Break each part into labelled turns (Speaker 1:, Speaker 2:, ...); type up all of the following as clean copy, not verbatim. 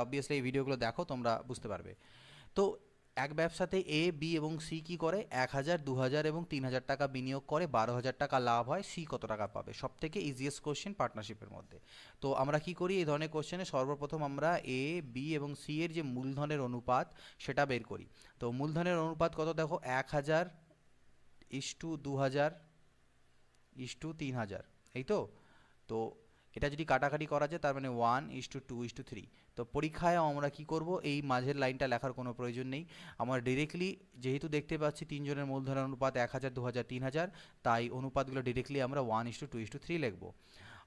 Speaker 1: Obviously এই ভিডিওগুলো দেখো, তোমরা বুঝতে পারবে। তো এক ব্যবসাতে এ, বি এবং সি কি করে 1,000, 2,000 এবং 3,000 টাকা বিনিয়োগ করে 12,000 টাকা লাভ হয়, সি কত টাকা পাবে? সব থেকে ইজিয়েস্ট কোশ্চেন পার্টনারশিপের মধ্যে। তো আমরা কি করি এই ধরনের কোশ্চেনে? সর্বপ্রথম আমরা এ, বি এবং সি এর যে মূলধনের অনুপাত সেটা বের করি। তো মূলধনের অনুপাত কত দেখো, 1,000 ইস্টু 2,000 ইস্টু 3,000, এই তো। তো এটা যদি কাটাকাটি করা যায় তার মানে 1:2:3। তো পরীক্ষায় আমরা কি করব, এই মাঝের লাইনটা লেখার কোনো প্রয়োজন নেই। আমরা ডিরেক্টলি যেহেতু দেখতে পাচ্ছি তিনজনের মূলধনের অনুপাত 1,000, 2,000, 3,000, তাই অনুপাতগুলো ডিরেক্টলি আমরা 1:2:3 লিখব।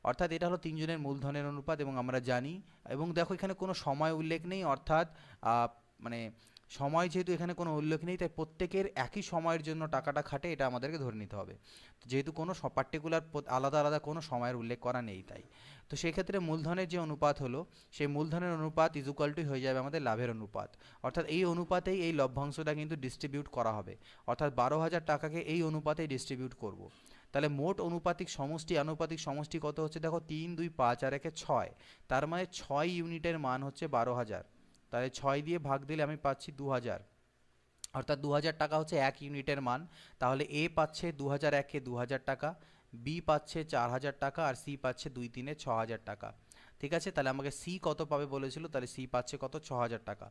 Speaker 1: অর্থাৎ এটা হলো তিনজনের মূলধনের অনুপাত এবং আমরা জানি। এবং দেখো এখানে কোনো সময় উল্লেখ নেই, অর্থাৎ মানে সময় যেহেতু এখানে কোনো উল্লেখ নেই, তাই প্রত্যেকের একই সময়ের জন্য টাকাটা খাটে, এটা আমাদেরকে ধরে নিতে হবে। যেহেতু কোনো পার্টিকুলার আলাদা আলাদা কোনো সময়ের উল্লেখ করা নেই, তাই তো সেক্ষেত্রে মূলধনের যে অনুপাত হলো, সেই মূলধনের অনুপাত ইজুকাল টু হয়ে যাবে আমাদের লাভের অনুপাত। অর্থাৎ এই অনুপাতেই এই লভ্যাংশটা কিন্তু ডিস্ট্রিবিউট করা হবে, অর্থাৎ 12,000 টাকাকে এই অনুপাতেই ডিস্ট্রিবিউট করব। তাহলে মোট আনুপাতিক সমষ্টি কত হচ্ছে দেখো, 3, 2, 5 আর 1 6, তার মানে 6 ইউনিটের মান হচ্ছে 12,000। তাহলে 6 দিয়ে ভাগ দিলে আমি পাচ্ছি 2,000, অর্থাৎ 2,000 টাকা হচ্ছে 1 ইউনিটের মান। তাহলে এ পাচ্ছে 2,001-কে 2,000 টাকা, বি পাচ্ছে 4,000 টাকা, আর সি পাচ্ছে 2 3-এ 6,000 টাকা। ঠিক আছে, তাহলে আমাকে সি কত পাবে বলেছিল, তাহলে সি পাচ্ছে কত, 6,000 টাকা।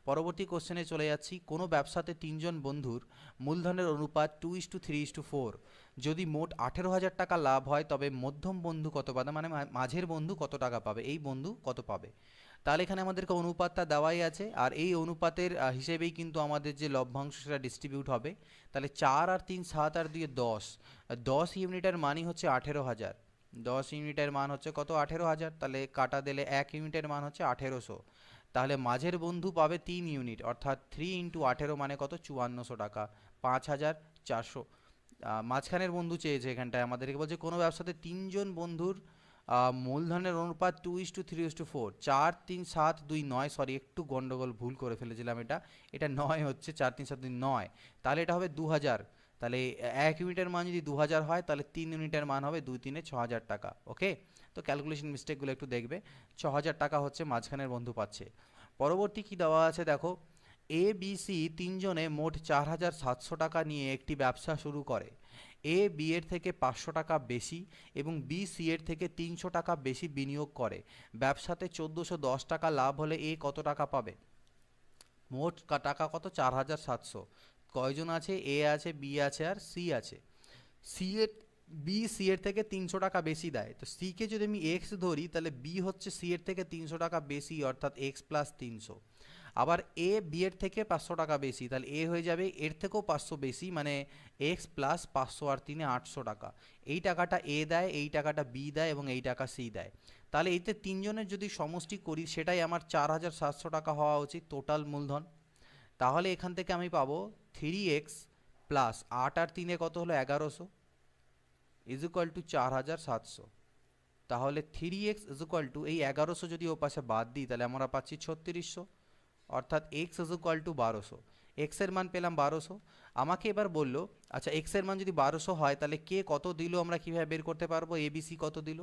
Speaker 1: পরবর্তী কোশ্চেনে চলে যাচ্ছি। কোনো ব্যবসাতে তিনজন বন্ধুর মূলধনের অনুপাত 2:3:4। যদি মোট 18,000 টাকা লাভ হয় তবে মধ্যম বন্ধু কত পাবে, মানে মাঝের বন্ধু কত টাকা পাবে, এই বন্ধু কত পাবে? তাহলে এখানে আমাদেরকে অনুপাতটা দেওয়াই আছে, আর এই অনুপাতের হিসেবেই কিন্তু আমাদের যে লভ্যাংশ সেটা ডিস্ট্রিবিউট হবে। তাহলে 4 আর 3 7 আর 2 10, 10 ইউনিটের মানই হচ্ছে 18,000। 10 ইউনিটের মান হচ্ছে কত, 18,000। তাহলে কাটা দিলে 1 ইউনিটের মান হচ্ছে 1,800। তাহলে মাঝের বন্ধু পাবে 3 ইউনিট, অর্থাৎ 3 × 18 মানে কত, 5,400 টাকা, 5,400। মাঝখানের বন্ধু চেয়েছে এখানটায় আমাদেরকে, বলছে কোনো ব্যবসাতে তিনজন বন্ধুর মূলধনের অনুপাত 2:3:4। 4 3 7 2 9, সরি একটু গন্ডগোল ভুল করে ফেলেছিলাম, এটা 9 হচ্ছে, 4 3 7 2 9। তাহলে এটা হবে 2,000। তাহলে 1 ইউনিটের মান যদি 2,000 হয় তাহলে 3 ইউনিটের মান হবে 2 3-এ 6,000 টাকা। ওকে, তো ক্যালকুলেশন মিস্টেকগুলো একটু দেখবে। 6,000 টাকা হচ্ছে মাঝখানের বন্ধু পাচ্ছে। পরবর্তী কি দেওয়া আছে দেখো, এ, বি, সি তিনজনে মোট 4,700 টাকা নিয়ে একটি ব্যবসা শুরু করে। এ বি এর থেকে 500 টাকা বেশি এবং বি সি এর থেকে 300 টাকা বেশি বিনিয়োগ করে। ব্যবসাতে 1,410 টাকা লাভ হলে এ কত টাকা পাবে? মোট টাকা কত, 4,700। কয়জন আছে? এ আছে, বি আছে, আর সি আছে। সি এর বি সি এর থেকে 300 টাকা বেশি দেয়, তো সিকে যদি আমি এক্স ধরি তাহলে বি হচ্ছে সি এর থেকে 300 টাকা বেশি, অর্থাৎ এক্স প্লাস 300। আবার এ বি এর থেকে 500 টাকা বেশি, তাহলে এ হয়ে যাবে এর থেকেও 500 বেশি, মানে এক্স প্লাস 500 আর 3-এ 800 টাকা। এই টাকাটা এ দেয়, এই টাকাটা বি দেয় এবং এই টাকা সি দেয়। তাহলে এতে তিনজনের যদি সমষ্টি করি সেটাই আমার 4,700 টাকা হওয়া উচিত টোটাল মূলধন। তাহলে এখান থেকে আমি পাবো 3x প্লাস 8 আর 3-এ কত হলো, 1100 ইজ ইকুয়াল টু 4,700। তাহলে 3x ইজ ইকুয়াল টু এই 1100 যদি ও পাশে বাদ দিই তাহলে আমরা পাচ্ছি 3600, অর্থাৎ x is equal two 1200। X এর মান পেলাম 1200। আমাকে এবার বললো, আচ্ছা এক্স এর মান যদি 1200 হয় তাহলে কে কত দিল আমরা কিভাবে বের করতে পারবো? এবিসি কত দিল?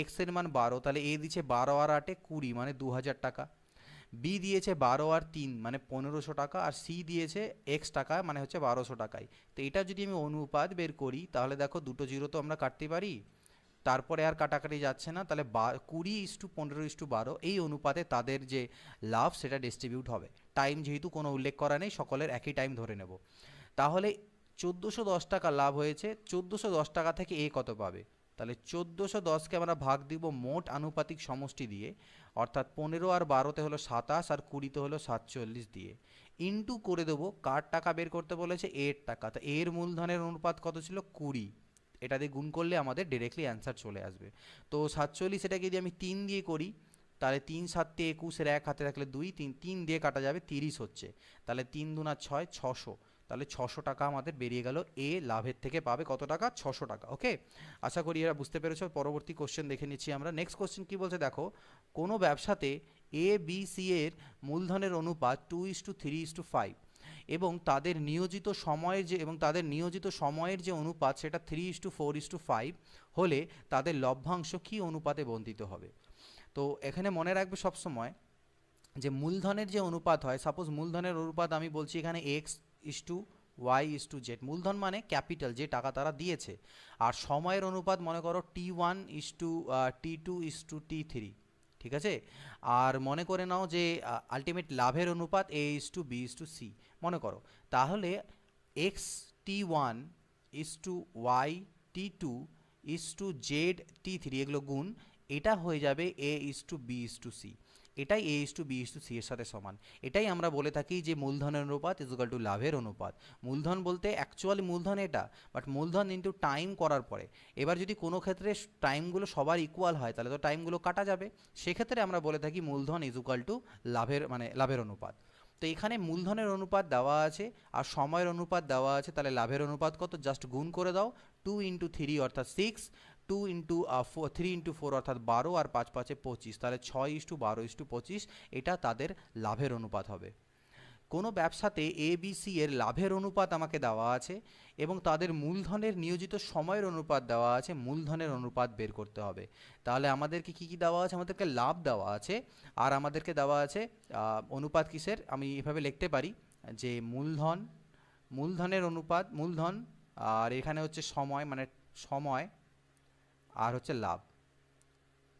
Speaker 1: এক্স এর মান 12, তাহলে এ দিচ্ছে 12 আর 8-এ 20, মানে 2,000 টাকা। বি দিয়েছে 12 আর 3 মানে 1,500 টাকা, আর সি দিয়েছে এক্স টাকা মানে হচ্ছে 1,200 টাকায়। তো এটা যদি আমি অনুপাত বের করি তাহলে দেখো দুটো জিরো তো আমরা কাটতে পারি, তারপরে আর কাটাকাটি যাচ্ছে না। তাহলে 20:15:12 এই অনুপাতে তাদের যে লাভ সেটা ডিস্ট্রিবিউট হবে। টাইম যেহেতু কোনো উল্লেখ করা নেই, সকলের একই টাইম ধরে নেব। তাহলে 1,410 টাকা লাভ হয়েছে, 1,410 টাকা থেকে এ কত পাবে? তাহলে 1,410-কে আমরা ভাগ দিব মোট আনুপাতিক সমষ্টি দিয়ে, অর্থাৎ 15 আর 12-তে হলো 27 আর 20-তে হলো 47 দিয়ে, ইনটু করে দেবো কার টাকা বের করতে বলেছে, এর টাকা। তা এর মূলধনের অনুপাত কত ছিল, 20। এটা দিয়ে গুণ করলে আমাদের ডিরেক্টলি অ্যান্সার চলে আসবে। তো 47, এটাকে যদি আমি 3 দিয়ে করি তাহলে 3 7 21, এর এক হাতে রাখলে 2, 3 3 দিয়ে কাটা যাবে, 30 হচ্ছে। তাহলে 3 2 6, 600। তাহলে 600 টাকা আমাদের বেরিয়ে গেল, এ লাভের থেকে পাবে কত টাকা, 600 টাকা। ওকে, আশা করি এরা বুঝতে পেরেছো। পরবর্তী কোশ্চেন দেখে নিচ্ছি আমরা। নেক্সট কোশ্চেন কি বলছে দেখো, কোনো ব্যবসাতে এ বি সি এর মূলধনের অনুপাত 2:3:5 এবং তাদের নিয়োজিত সময়ের যে অনুপাত সেটা 3:4:5 হলে তাদের লভ্যাংশ কী অনুপাতে বন্টিত হবে? তো এখানে মনে রাখবে সবসময় যে মূলধনের যে অনুপাত হয়, সাপোজ মূলধনের অনুপাত আমি বলছি এখানে x is to Y is to Z, মূলধন মানে ক্যাপিটাল, যে টাকা তারা দিয়েছে। আর সময়ের অনুপাত মনে করো T1 is two T2 is two T3, ঠিক আছে। আর মনে করে নাও যে আলটিমেট লাভের অনুপাত A is to B is to C মনে করো। তাহলে X T1 is to Y T2 is to Z T3, এগুলো গুণ, এটা হয়ে যাবে A is to B is to C. এটাই A is to B is to C এর সাথে সমান। এটাই আমরা বলে থাকি যে মূলধনের অনুপাত ইজ ইকুয়াল টু লাভের অনুপাত। মূলধন বলতে অ্যাকচুয়ালি মূলধন এটা, বাট মূলধন ইনটু টাইম করার পরে। এবার যদি কোনো ক্ষেত্রে টাইমগুলো সবার ইকুয়াল হয় তাহলে তো টাইমগুলো কাটা যাবে, সেক্ষেত্রে আমরা বলে থাকি মূলধন ইজ ইকুয়াল টু লাভের মানে লাভের অনুপাত। তো এখানে মূলধনের অনুপাত দেওয়া আছে আর সময়ের অনুপাত দেওয়া আছে, তাহলে লাভের অনুপাত কত, জাস্ট গুণ করে দাও, 2 × 3 অর্থাৎ 6, 3 × 4 অর্থাৎ 12, আর 5 × 5 = 25, তাহলে 6:12:25 এটা তাদের লাভের অনুপাত হবে। কোনো ব্যবসাতে ABC এর লাভের অনুপাত আমাকে দেওয়া আছে এবং তাদের মূলধনের নিয়োজিত সময়ের অনুপাত দেওয়া আছে, মূলধনের অনুপাত বের করতে হবে। তাহলে আমাদেরকে কি কি দেওয়া আছে, আমাদেরকে লাভ দেওয়া আছে আর আমাদেরকে দেওয়া আছে অনুপাত কিসের, আমি এভাবে লিখতে পারি যে মূলধনের অনুপাত, মূলধন, আর এখানে হচ্ছে সময় মানে সময়, আর হচ্ছে লাভ।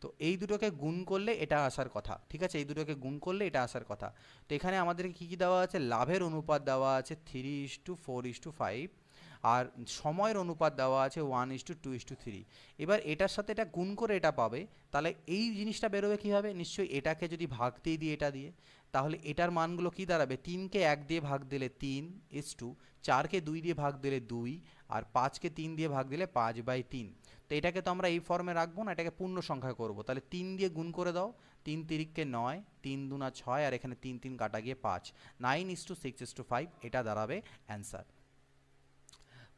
Speaker 1: তো এই দুটোকে গুণ করলে এটা আসার কথা, ঠিক আছে, এই দুটোকে গুণ করলে এটা আসার কথা। তো এখানে আমাদেরকে কী কী দেওয়া আছে, লাভের অনুপাত দেওয়া আছে 3:4:5, আর সময়ের অনুপাত দেওয়া আছে 1:2:3। এবার এটার সাথে এটা গুণ করে এটা পাবে, তাহলে এই জিনিসটা বেরোবে কীভাবে, নিশ্চয়ই এটাকে যদি ভাগ দিয়ে দিই এটা দিয়ে, তাহলে এটার মানগুলো কী দাঁড়াবে, 3কে 1 দিয়ে ভাগ দিলে 3:2, 4কে 2 দিয়ে ভাগ দিলে 2, আর 5কে 3 দিয়ে ভাগ দিলে 5/3। তো এটাকে তো আমরা এই ফর্মে রাখবো না, এটাকে পূর্ণ সংখ্যা করব, তাহলে 3 দিয়ে গুণ করে দাও, 3×3 = 9, 3×2 = 6, আর এখানে 3 কাটা গিয়ে 5, 9:6:5 এটা দাঁড়াবে অ্যান্সার।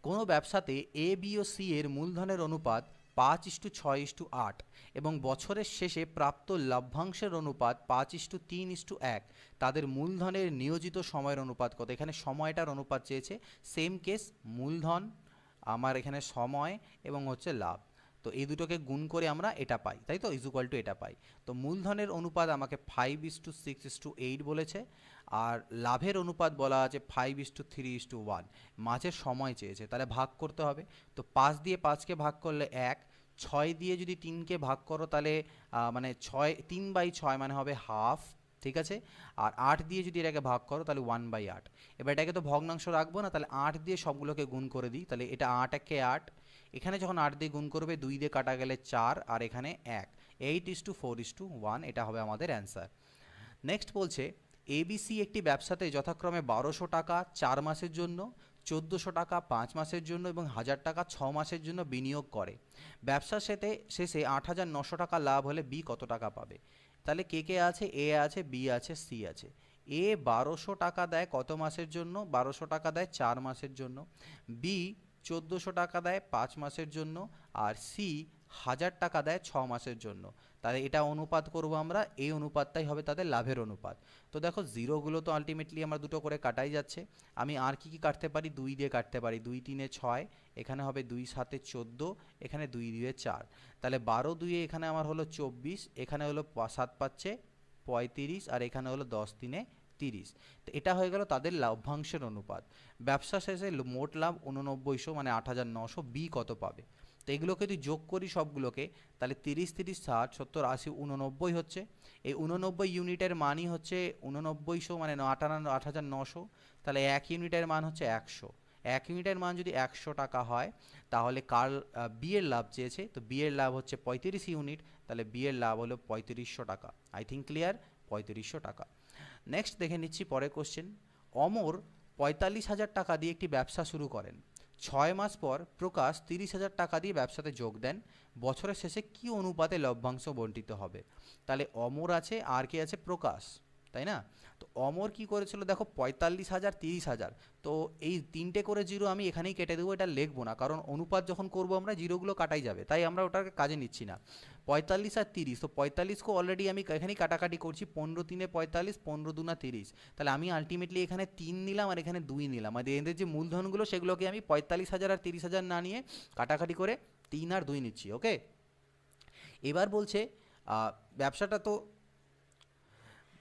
Speaker 1: কোনো ব্যবসাতে এ বি ও সি এর মূলধনের অনুপাত 5:6:8 এবং বছরের শেষে প্রাপ্ত লভ্যাংশের অনুপাত 5:3:1, তাদের মূলধনের নিয়োজিত সময়ের অনুপাত কত, এখানে সময়টার অনুপাত চেয়েছে, সেম কেস, মূলধন আমার এখানে সময় এবং হচ্ছে লাভ, তো এই দুটোকে গুণ করে আমরা এটা পাই, তাই তো, ইজ ইকুয়াল টু এটা পাই। তো মূলধনের অনুপাত আমাকে 5:6:8 বলেছে, আর লাভের অনুপাত বলা আছে 5:3:1, মাঝের সময় চেয়েছে, তাহলে ভাগ করতে হবে। তো 5 দিয়ে 5কে ভাগ করলে 1, 6 দিয়ে যদি 3কে ভাগ করো তাহলে মানে 3/6 মানে হবে হাফ, ঠিক আছে। আর 8 দিয়ে যদি এটাকে ভাগ করো তাহলে 1/8। এবার এটাকে তো ভগ্নাংশ রাখবো না, তাহলে 8 দিয়ে সবগুলোকে গুণ করে দিই, তাহলে এটা 8 × 8, এখানে যখন 8 দিয়ে গুণ করবে 2 দিয়ে কাটা গেলে 4, আর এখানে 1, 8:4:1, এটা হবে আমাদের অ্যান্সার। নেক্সট বলছে ABC একটি ব্যবসাতে যথাক্রমে 1200 টাকা 4 মাসের জন্য, 1400 টাকা 5 মাসের জন্য এবং 1000 টাকা 6 মাসের জন্য বিনিয়োগ করে। ব্যবসা শেষে 8900 টাকা লাভ হলে বি কত টাকা পাবে। তাহলে কে কে আছে, এ আছে, বি আছে, সি আছে। এ 1200 টাকা দেয় কত মাসের জন্য, 1200 টাকা দেয় 4 মাসের জন্য, বি 1400 টাকা দেয় 5 মাসের জন্য, আর সি 1000 টাকা দেয় 6 মাসের জন্য। তাহলে এটা অনুপাত করব আমরা, এই অনুপাতটাই হবে তাদের লাভের অনুপাত। তো দেখো জিরোগুলো তো আলটিমেটলি আমার দুটো করে কাটাই যাচ্ছে, আমি আর কি কি কাটতে পারি, 2 দিয়ে কাটতে পারি, 2×3 = 6, এখানে হবে 2×7 = 14, এখানে 2×2 = 4, তাহলে 12×2 এখানে আমার হলো 24, এখানে হলো 7×5 = 35, আর এখানে হলো 10×3 = 30। তো এটা হয়ে গেল তাদের লভ্যাংশের অনুপাত। ব্যবসা শেষে মোট লাভ 8900 মানে 8900, বি কত পাবে। তো এগুলোকে যদি যোগ করি সবগুলোকে, তাহলে 30, 30, 60, 70, 80, 89 হচ্ছে। এই 89 ইউনিটের মানই হচ্ছে 8900 মানে 8900, তাহলে 1 ইউনিটের মান হচ্ছে 100। 1 ইউনিটের মান যদি 100 টাকা হয় তাহলে কার বি এর লাভ চেয়েছে, তো বি এর লাভ হচ্ছে 35 ইউনিট, তাহলে বি এর লাভ হলো 3500 টাকা। আই থিঙ্ক ক্লিয়ার, 3500 টাকা। নেক্সট দেখে নিচ্ছি পরের কোশ্চেন। অমর 45,000 টাকা দিয়ে একটি ব্যবসা শুরু করেন। 6 মাস পর প্রকাশ 30,000 টাকা দিয়ে ব্যবসাতে যোগ দেন। বছরের শেষে কি অনুপাতে লভ্যাংশ বণ্টিত হবে। তাহলে অমর আছে আর কে আছে, প্রকাশ, তাই না। তো অমর কি করেছিল দেখো, 45,000, 30,000, তো এই 3টে করে জিরো আমি এখানেই কেটে দেবো, এটা লিখবো না, কারণ অনুপাত যখন করবো আমরা জিরোগুলো কাটাই যাবে, তাই আমরা ওটাকে কাজে নিচ্ছি না। 45 আর 30, তো 45কে অলরেডি আমি এখানেই কাটাকাটি করছি, 15×3 = 45, 15×2 = 30, তাহলে আমি আলটিমেটলি এখানে 3 নিলাম আর এখানে 2 নিলাম, আর এদের যে মূলধনগুলো সেগুলোকে আমি 45,000 আর 30,000 না নিয়ে কাটাকাটি করে 3 আর 2 নিচ্ছি, ওকে। এবার বলছে ব্যবসাটা তো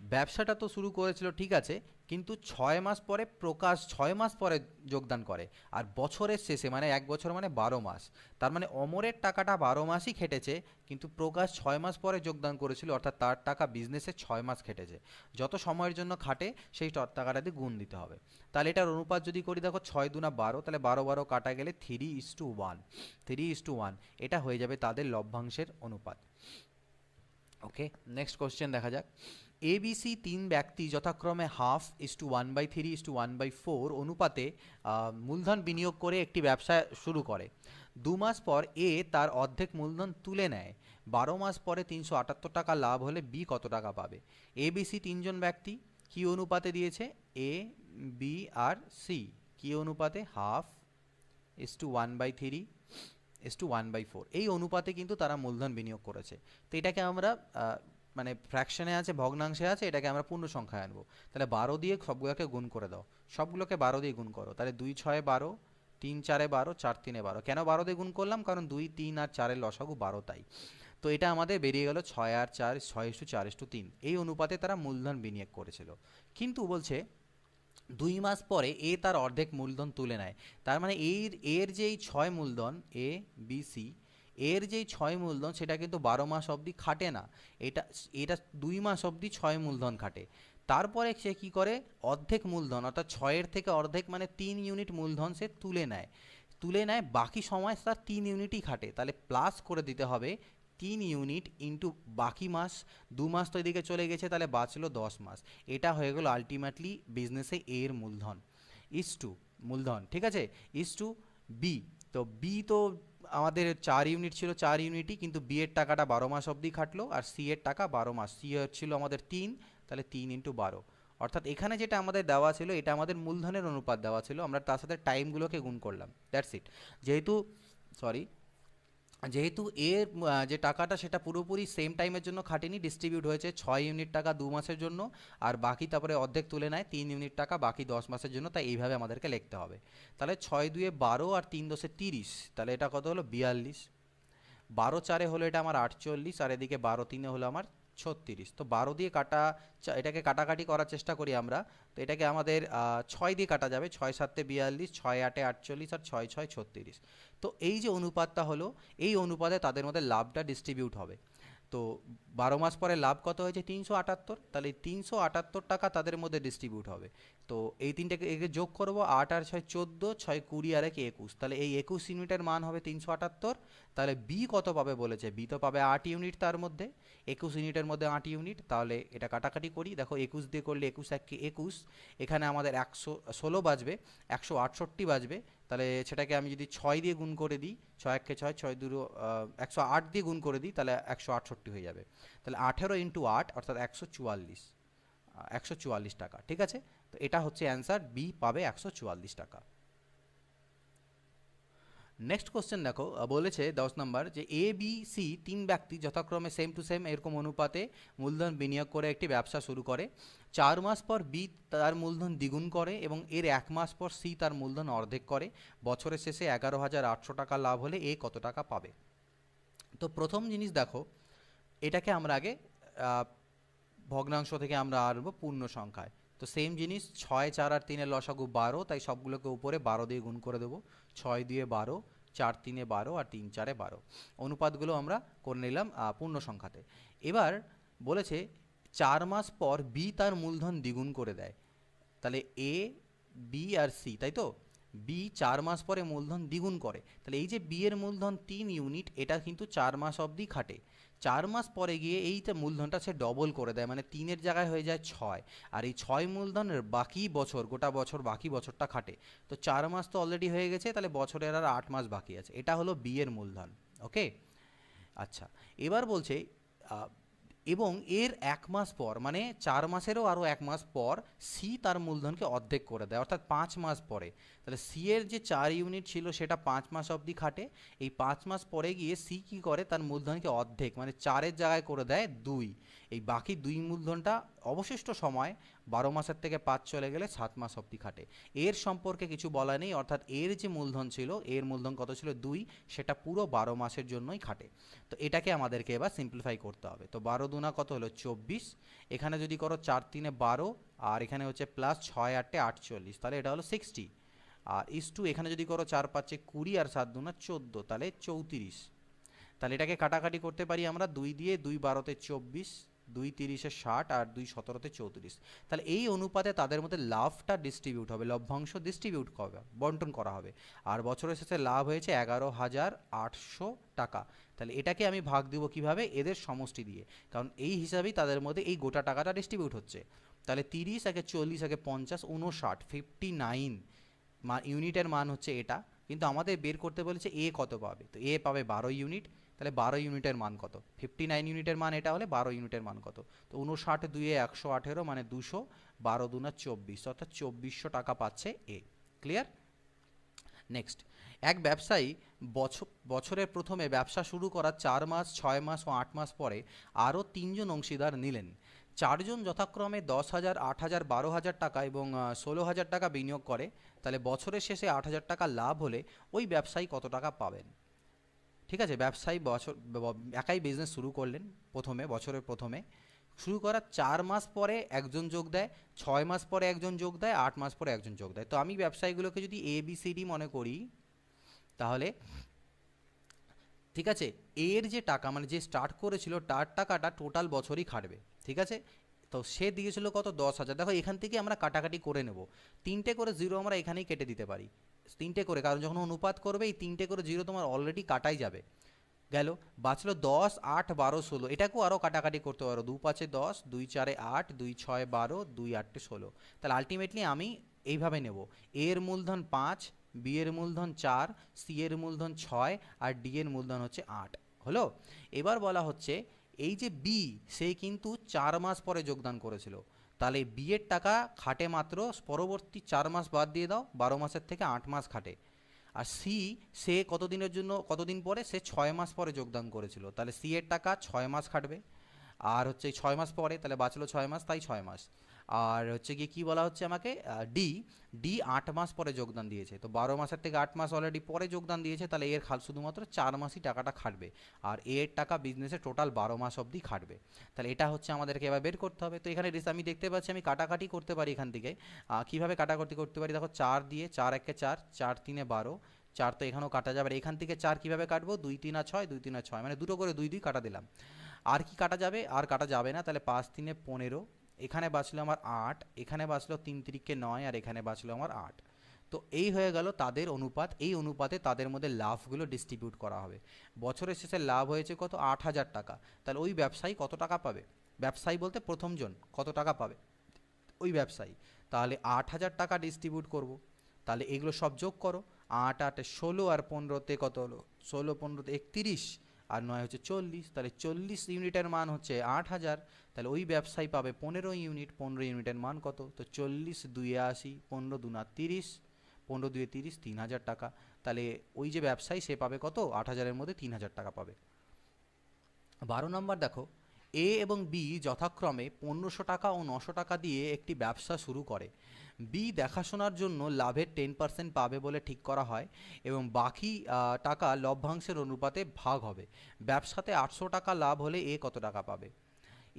Speaker 1: ব্যবসাটা তো শুরু করেছিল ঠিক আছে, কিন্তু 6 মাস পরে প্রকাশ 6 মাস পরে যোগদান করে। আর বছরের শেষে মানে 1 বছর মানে 12 মাস, তার মানে অমরের টাকাটা 12 মাসই খেটেছে, কিন্তু প্রকাশ 6 মাস পরে যোগদান করেছিল, অর্থাৎ তার টাকা বিজনেসে 6 মাস খেটেছে। যত সময়ের জন্য খাটে সেই টাকাটা দিয়ে গুণ দিতে হবে। তাহলে এটার অনুপাত যদি করি, দেখো 6 × 2 = 12, তাহলে 12 কাটা গেলে 3:1, 3:1, এটা হয়ে যাবে তাদের লভ্যাংশের অনুপাত। ওকে, নেক্সট কোশ্চেন দেখা যাক। এবিসি তিন ব্যক্তি যথাক্রমে 1/3:1/4 অনুপাতে মূলধন বিনিয়োগ করে একটি ব্যবসা শুরু করে। 2 মাস পর এ তার অর্ধেক মূলধন তুলে নেয়। 12 মাস পরে 378 টাকা লাভ হলে বি কত টাকা পাবে? এবিসি তিনজন ব্যক্তি কি অনুপাতে দিয়েছে? এ, বি আর সি কি অনুপাতে? 1/3:1/4 এই অনুপাতে কিন্তু তারা মূলধন বিনিয়োগ করেছে। তো এটাকে আমরা মানে ফ্র্যাকশনে আছে, ভগ্নাংশে আছে, এটাকে আমরা পূর্ণ সংখ্যায় আনবো। তাহলে 12 দিয়ে সবগুলোকে গুণ করে দাও, সবগুলোকে 12 দিয়ে গুণ করো। তাহলে 2 × 6 = 12, 3 × 4 = 12, 4 × 3 = 12। কেন 12 দিয়ে গুণ করলাম? কারণ 2, 3 আর 4-এর লসাগু 12, তাই। তো এটা আমাদের বেরিয়ে গেল 6 আর 4, 6:4:3। এই অনুপাতে তারা মূলধন বিনিয়োগ করেছিল। কিন্তু বলছে 2 মাস পরে এ তার অর্ধেক মূলধন তুলে নেয়। তার মানে এর যেই 6 মূলধন, এ বি সি, এর যেই 6 মূলধন সেটা কিন্তু 12 মাস অবধি খাটে না, এটা এটা 2 মাস অবধি 6 মূলধন খাটে। তারপরে সে কি করে? অর্ধেক মূলধন, অর্থাৎ 6-এর থেকে অর্ধেক মানে 3 ইউনিট মূলধন সে তুলে নেয়, বাকি সময় তার 3 ইউনিটই খাটে। তাহলে প্লাস করে দিতে হবে 3 ইউনিট ইন্টু বাকি মাস। 2 মাস তো এদিকে চলে গেছে, তাহলে বাঁচলো 10 মাস। এটা হয়ে গেল আলটিমেটলি বিজনেসে এর মূলধন মূলধন, ঠিক আছে। বি, তো বি তো আমাদের 4 ইউনিট ছিল, 4 ইউনিটই, কিন্তু বি এর টাকাটা 12 মাস অবধি খাটলো, আর সি এর টাকা 12 মাস। সি এর ছিল আমাদের 3, তাহলে 3 × 12। অর্থাৎ এখানে যেটা আমাদের দেওয়া ছিল এটা আমাদের মূলধনের অনুপাত দেওয়া ছিল, আমরা তার সাথে টাইমগুলোকে গুণ করলাম, দ্যাটস ইট। যেহেতু সরি যেহেতু এর যে টাকাটা সেটা পুরোপুরি সেম টাইমের জন্য খাটেনি, ডিস্ট্রিবিউট হয়েছে 6 ইউনিট টাকা 2 মাসের জন্য, আর বাকি তারপরে অর্ধেক তুলে নেয় 3 ইউনিট টাকা বাকি 10 মাসের জন্য, তাই এইভাবে আমাদেরকে লিখতে হবে। তাহলে 6 × 2 = 12 আর 3 × 10 = 30, তাহলে এটা কত হলো? 42। 12 × 4 হলো এটা আমার 48, আর এদিকে 12 × 3 হলো আমার 36। তো 12 দিয়ে এটাকে কাটাকাটি করার চেষ্টা করি আমরা। তো এটাকে আমাদের 6 দিয়ে কাটা যাবে, 6 × 7 = 42, 6 × 8 = 48, আর 6 × 6 = 36। তো এই যে অনুপাতটা হলো, এই অনুপাতে তাদের মধ্যে লাভটা ডিস্ট্রিবিউট হবে। তো 12 মাস পরে লাভ কত হয়েছে? 378। তাহলে 378 টাকা তাদের মধ্যে ডিস্ট্রিবিউট হবে। তো এই তিনটাকে একে যোগ করবো, 8 আর 6 = 14, 6 × 20 আর 1 = 21, তাহলে এই 21 ইউনিটের মান হবে 378। তাহলে বি কত পাবে বলেছে? বি তো পাবে 8 ইউনিট, তার মধ্যে 21 ইউনিটের মধ্যে 8 ইউনিট। তাহলে এটা কাটাকাটি করি, দেখো 21 দিয়ে করলে 21 × 1 = 21, এখানে আমাদের 116 বাজবে, 168 বাজবে। তাহলে সেটাকে আমি যদি 6 দিয়ে গুণ করে দিই, 6 × 1 = 6, 6 × 2 = 108 দিয়ে গুণ করে দিই, তাহলে 168 হয়ে যাবে। তাহলে 18 × 8 অর্থাৎ 144 টাকা, ঠিক আছে। তো এটা হচ্ছে অ্যান্সার, বি পাবে 144 টাকা। নেক্সট কোশ্চেন দেখো, বলেছে 10 নম্বর যে এ বি সি তিন ব্যক্তি যথাক্রমে সেম টু সেম এরকম অনুপাতে মূলধন বিনিয়োগ করে একটি ব্যবসা শুরু করে। 4 মাস পর বি তার মূলধন দ্বিগুণ করে এবং এর 1 মাস পর সি তার মূলধন অর্ধেক করে। বছরের শেষে 11,800 টাকা লাভ হলে এ কত টাকা পাবে? তো প্রথম জিনিস দেখো, এটাকে আমরা আগে ভগ্নাংশ থেকে আমরা আনবো পূর্ণ সংখ্যায়। তো সেম জিনিস, 6, 4 আর 3-এর লসাগু 12, তাই সবগুলোকে উপরে 12 দিয়ে গুণ করে দেবো। 6 দিয়ে 12, 4 × 3 = 12, আর 3 × 4 = 12। অনুপাতগুলো আমরা করে নিলাম পূর্ণ সংখ্যাতে। এবার বলেছে 4 মাস পর বি তার মূলধন দ্বিগুণ করে দেয়। তাহলে এ, বি আর সি, তাই তো? বি 4 মাস পরে মূলধন দ্বিগুণ করে, তাহলে এই যে বি এর মূলধন 3 ইউনিট, এটা কিন্তু 4 মাস অবধি খাটে। 4 মাস পরে গিয়ে এইটা মূলধনটা সে ডবল করে দেয়, মানে 3-এর জায়গায় হয়ে যায় 6, আর এই 6 মূলধনের বাকি বছর, গোটা বছর বাকি বছরটা খাটে। তো 4 মাস তো অলরেডি হয়ে গেছে, তাহলে বছরের আর 8 মাস বাকি আছে। এটা হলো বি এর মূলধন। ওকে, আচ্ছা। এবার বলছে এবং এর 1 মাস পর, মানে 4 মাসেরও আরও 1 মাস পর সি তার মূলধনকে অর্ধেক করে দেয়, অর্থাৎ 5 মাস পরে। তাহলে সি এর যে 4 ইউনিট ছিল সেটা 5 মাস অবধি খাটে। এই 5 মাস পরে গিয়ে সি কী করে? তার মূলধনকে অর্ধেক, মানে 4-এর জায়গায় করে দেয় 2। এই বাকি 2 মূলধনটা অবশিষ্ট সময় 12 মাসের থেকে 5 চলে গেলে 7 মাস অবধি খাটে। এর সম্পর্কে কিছু বলা নেই, অর্থাৎ এর যে মূলধন ছিল, এর মূলধন কত ছিল? 2, সেটা পুরো 12 মাসের জন্যই খাটে। তো এটাকে আমাদেরকে এবার সিম্পলিফাই করতে হবে। তো 12 × দুনা কত হলো 24, এখানে যদি করো 4 3 12, আর এখানে হচ্ছে প্লাস 6 8 48, তাহলে এটা হলো 60। আর ইস টু এখানে যদি করো 4 5 20 আর 7 দুনা 14, তাহলে 34। তাহলে এটাকে কাটাকাটি করতে পারি আমরা 2 দিয়ে, 2 12 24, 2 30 60, আর 2 17 34। তাহলে এই অনুপাতে তাদের মধ্যে লাভটা ডিস্ট্রিবিউট হবে, লভ্যাংশ ডিস্ট্রিবিউট হবে, বন্টন করা হবে। আর বছরের শেষে লাভ হয়েছে 11,800 টাকা। তাহলে এটাকে আমি ভাগ দিব কিভাবে, এদের সমষ্টি দিয়ে, কারণ এই হিসাবেই তাদের মধ্যে এই গোটা টাকাটা ডিস্ট্রিবিউট হচ্ছে। তাহলে 30 একে 40 একে 50, 59, 59 ইউনিটের মান হচ্ছে এটা। কিন্তু আমাদের বের করতে বলেছে এ কত পাবে, তো এ পাবে 12 ইউনিট। তাহলে 12 ইউনিটের মান কত, 59 ইউনিটের মান এটা হলে 12 ইউনিটের মান কত, তো 59 2 118, মানে 200, 12 দুনা 24, অর্থাৎ 2400 টাকা পাচ্ছে এ। ক্লিয়ার? নেক্সট, এক ব্যবসায়ী বছরের প্রথমে ব্যবসা শুরু করার 4 মাস, 6 মাস ও 8 মাস পরে আরও 3 জন অংশীদার নিলেন। 4 জন যথাক্রমে 10,000, 8,000, 12,000 টাকা এবং 16,000 টাকা বিনিয়োগ করে। তাহলে বছরের শেষে 8,000 টাকা লাভ হলে ওই ব্যবসায়ী কত টাকা পাবেন? ঠিক আছে, ব্যবসায়ী একাই বিজনেস শুরু করলেন, বছরের প্রথমে শুরু করার 4 মাস পরে একজন যোগ দেয়, 6 মাস পরে একজন যোগ দেয়, 8 মাস পরে একজন যোগ দেয়। তো আমি ব্যবসায়ীগুলোকে যদি ABCD মনে করি, তাহলে ঠিক আছে, এর যে টাকা মানে যে স্টার্ট করেছিল তার টাকাটা টোটাল বছরই খাটবে। ঠিক আছে, তো সে দিয়েছিল কত, 10,000। দেখো এখান থেকে আমরা কাটাকাটি করে নেব, 3টে করে জিরো আমরা এখানেই কেটে দিতে পারি, 3টে করে, কারণ যখন অনুপাত করবে এই 3টে করে জিরো তোমার অলরেডি কাটাই যাবে। গেল, বাঁচলো 10, 8, 12, 16। এটাকেও আরও কাটাকাটি করতে পারো, 2 5 10, 2 4 8, 2 6 12, 2 8 16। তাহলে আলটিমেটলি আমি এইভাবে নেব, এ এর মূলধন 5, বি এর মূলধন 4, সি এর মূলধন 6, আর ডি এর মূলধন হচ্ছে 8। হলো? এবার বলা হচ্ছে এই যে বি, সে কিন্তু 4 মাস পরে যোগদান করেছিল, তাহলে বি এর টাকা খাটে মাত্র পরবর্তী 4 মাস বাদ দিয়ে দাও, 12 মাসের থেকে 8 মাস খাটে। আর সি, সে কতদিন পরে, সে 6 মাস পরে যোগদান করেছিল, তাহলে সি এর টাকা 6 মাস খাটবে। আর হচ্ছে 6 মাস পরে, তাহলে বাঁচলো 6 মাস, তাই 6 মাস। আর হচ্ছে গিয়ে কী বলা হচ্ছে আমাকে, ডি, 8 মাস পরে যোগদান দিয়েছে, তো 12 মাসের থেকে 8 মাস অলরেডি পরে যোগদান দিয়েছে, তাহলে এর শুধুমাত্র 4 মাসই টাকাটা খাটবে। আর এর টাকা বিজনেসে টোটাল 12 মাস অবধি খাটবে। তাহলে এটা হচ্ছে আমাদেরকে এবার বের করতে হবে। তো এখানে আমি দেখতে পাচ্ছি আমি কাটাকাটি করতে পারি এখান থেকে। কীভাবে কাটাকাটি করতে পারি, দেখো 4 দিয়ে, 4 একে 4, 4 3 12, 4 তো এখানেও কাটা যাবে। এখান থেকে 4 কীভাবে কাটবো, 2 3 6, 2 3 6, মানে দুটো করে 2 2 কাটা দিলাম। আর কি কাটা যাবে, আর কাটা যাবে না, তাহলে 5 3 15, এখানে বাঁচলো আমার 8, এখানে বাঁচলো 3 3 9, আর এখানে বাঁচলো আমার 8। তো এই হয়ে গেল তাদের অনুপাত। এই অনুপাতে তাদের মধ্যে লাভগুলো ডিস্ট্রিবিউট করা হবে। বছরের শেষে লাভ হয়েছে কত, 8,000 টাকা। তাহলে ওই ব্যবসায়ী কত টাকা পাবে, ব্যবসায়ী বলতে প্রথমজন কত টাকা পাবে ওই ব্যবসায়ী, তাহলে 8,000 টাকা ডিস্ট্রিবিউট করব। তাহলে এগুলো সব যোগ করো, 8 8 16, আর 15তে কত হলো, 16 15তে 31, আর 9 হচ্ছে 40। তাহলে 40 ইউনিটের মান হচ্ছে 8,000। তাহলে ওই ব্যবসায়ী পাবে 15 ইউনিট, 15 ইউনিটের মান কত, তো 40 2 80, 15 দুনা 30, 15 2 30, 3,000 টাকা। তাহলে ওই যে ব্যবসায়ী সে পাবে কত, 8,000-এর মধ্যে 3,000 টাকা পাবে। 12 নম্বর দেখো, এ এবং বি যথাক্রমে 1500 টাকা ও 900 টাকা দিয়ে একটি ব্যবসা শুরু করে। বি দেখাশোনার জন্য লাভের 10% পাবে বলে ঠিক করা হয় এবং বাকি টাকা লভ্যাংশের অনুপাতে ভাগ হবে। ব্যবসাতে 800 টাকা লাভ হলে এ কত টাকা পাবে?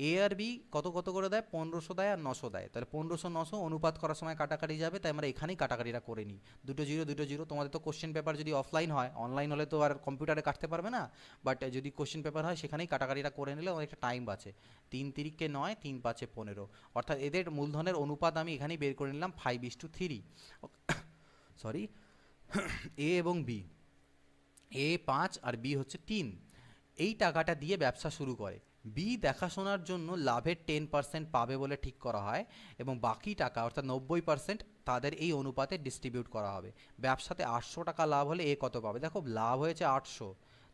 Speaker 1: এ আর বি কত কত করে দেয়, 1500 দেয় আর 900 দেয়। তাহলে 1500 900 অনুপাত করার সময় কাটাকাটি যাবে, তাই আমরা এখানেই কাটাকাটিটা করে নিই। দুটো জিরো দুটো জিরো। তোমাদের তো কোশ্চেন পেপার যদি অফলাইন হয়, অনলাইন হলে তো আর কম্পিউটারে কাটতে পারবে না, বাট যদি কোশ্চেন পেপার হয় সেখানেই কাটাকাটিটা করে নিলে অনেকটা টাইম বাঁচে। 3 তিরিকে 9, 3 5 15, অর্থাৎ এদের মূলধনের অনুপাত আমি এখানেই বের করে নিলাম 5:3। সরি, এ এবং বি, এ 5 আর বি হচ্ছে 3, এই টাকাটা দিয়ে ব্যবসা শুরু করে। বি দেখাশোনার জন্য লাভের 10% পাবে বলে ঠিক করা হয় এবং বাকি টাকা অর্থাৎ 90% তাদের এই অনুপাতে ডিস্ট্রিবিউট করা হবে। ব্যবসাতে 800 টাকা লাভ হলে এ কত পাবে? দেখো লাভ হয়েছে 800,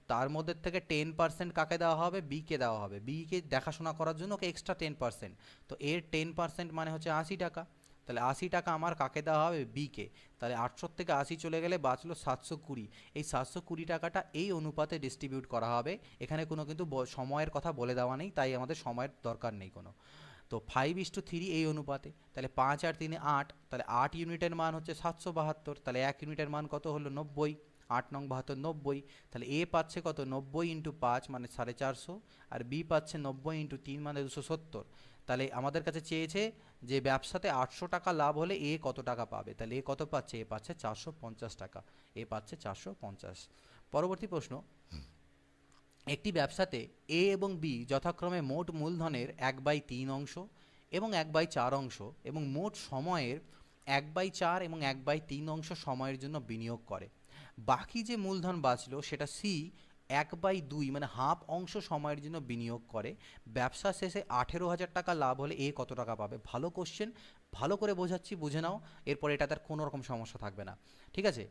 Speaker 1: তার মধ্যে থেকে 10% কাকে দেওয়া হবে, বিকে দেওয়া হবে। বিকে দেখাশোনা করার জন্য ওকে এক্সট্রা 10%, তো এর 10% মানে হচ্ছে 80 টাকা। তাহলে 80 টাকা আমার কাকে দেওয়া হবে, বিকে। তাহলে 800 থেকে 80 চলে গেলে বাঁচলো 720। এই 720 টাকাটা এই অনুপাতে ডিস্ট্রিবিউট করা হবে। এখানে কোনো কিন্তু সময়ের কথা বলে দেওয়া নেই, তাই আমাদের সময়ের দরকার নেই কোনো। তো 5:3 এই অনুপাতে, তাহলে 5 আর 3 8, তাহলে 8 ইউনিটের মান হচ্ছে 772, তাহলে 1 ইউনিটের মান কত হলো, 90। 8 নং 72 90, তাহলে এ পাচ্ছে কত 90 ইন্টু 5 মানে 450, আর বি পাচ্ছে 90 ইন্টু 3 মানে 270। তাহলে আমাদের কাছে চেয়েছে যে ব্যবসাতে 800 টাকা লাভ হলে এ কত টাকা পাবে, তাহলে এ কত পাচ্ছে, এ পাচ্ছে 450 টাকা, এ পাচ্ছে 450। পরবর্তী প্রশ্ন, একটি ব্যবসাতে এ এবং বি যথাক্রমে মোট মূলধনের 1/3 অংশ এবং 1/4 অংশ এবং মোট সময়ের 1/4 এবং 1/3 অংশ সময়ের জন্য বিনিয়োগ করে। বাকি যে মূলধন বাঁচলো সেটা সি 1/2 মানে হাফ অংশ সময়ের জন্য বিনিয়োগ করে। ব্যবসা শেষে 18,000 টাকা লাভ হলে এ কত টাকা পাবে। ভালো কোশ্চেন, ভালো করে বোঝাচ্ছি, বুঝে নাও, এরপর এটা তার কোনো রকম সমস্যা থাকবে না। ঠিক আছে,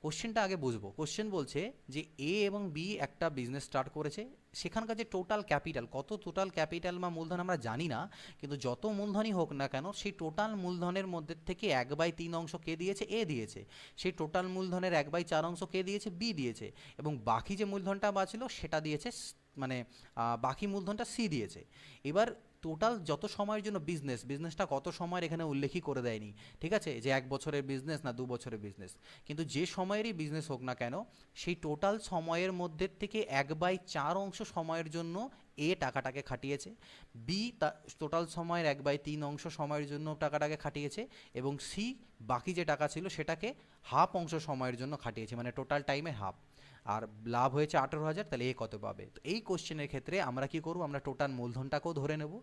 Speaker 1: কোশ্চেনটা আগে বুঝবো। কোশ্চেন বলছে যে এ এবং বি একটা বিজনেস স্টার্ট করেছে, সেখানকার যে টোটাল ক্যাপিটাল, কত টোটাল ক্যাপিটাল বা মূলধন আমরা জানি না, কিন্তু যত মূলধনই হোক না কেন সেই টোটাল মূলধনের মধ্যে থেকে 1/3 অংশ কে দিয়েছে, এ দিয়েছে। সেই টোটাল মূলধনের 1/4 অংশ কে দিয়েছে, বি দিয়েছে। এবং বাকি যে মূলধনটা বাঁচলো সেটা দিয়েছে মানে বাকি মূলধনটা সি দিয়েছে। এবার টোটাল যত সময়ের জন্য বিজনেসটা কত সময়ের এখানে উল্লেখই করে দেয়নি, ঠিক আছে, যে 1 বছরের বিজনেস না 2 বছরের বিজনেস, কিন্তু যে সময়েরই বিজনেস হোক না কেন সেই টোটাল সময়ের মধ্যে থেকে 1/4 অংশ সময়ের জন্য এ টাকাটাকে খাটিয়েছে, বি টোটাল সময়ের 1/3 অংশ সময়ের জন্য টাকাটাকে খাটিয়েছে, এবং সি বাকি যে টাকা ছিল সেটাকে হাফ অংশ সময়ের জন্য খাটিয়েছে, মানে টোটাল টাইমে হাফ। আর লাভ হয়েছে 18,000, তাহলে এ কত পাবে। তো এই কোশ্চেনের ক্ষেত্রে আমরা কি করব, আমরা টোটাল মূলধনটাকেও ধরে নেব।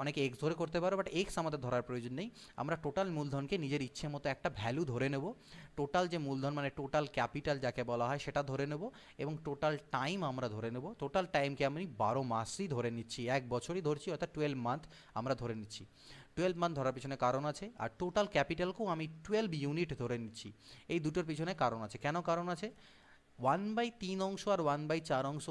Speaker 1: অনেকে এক্স ধরে করতে পারো, বাট এক্স আমাদের ধরার প্রয়োজন নেই। আমরা টোটাল মূলধনকে নিজের ইচ্ছে মতো একটা ভ্যালু ধরে নেব। টোটাল যে মূলধন মানে টোটাল ক্যাপিটাল যাকে বলা হয় সেটা ধরে নেব, এবং টোটাল টাইম আমরা ধরে নেব। টোটাল টাইমকে আমি 12 মাসই ধরে নিচ্ছি, 1 বছরই ধরছি, অর্থাৎ 12 মান্থ আমরা ধরে নিচ্ছি। 12 মান্থ ধরার পিছনে কারণ আছে, আর টোটাল ক্যাপিটালকেও আমি 12 ইউনিট ধরে নিচ্ছি। এই দুটোর পিছনে কারণ আছে। কেন কারণ আছে, 1/3 অংশ আর 1/4 অংশ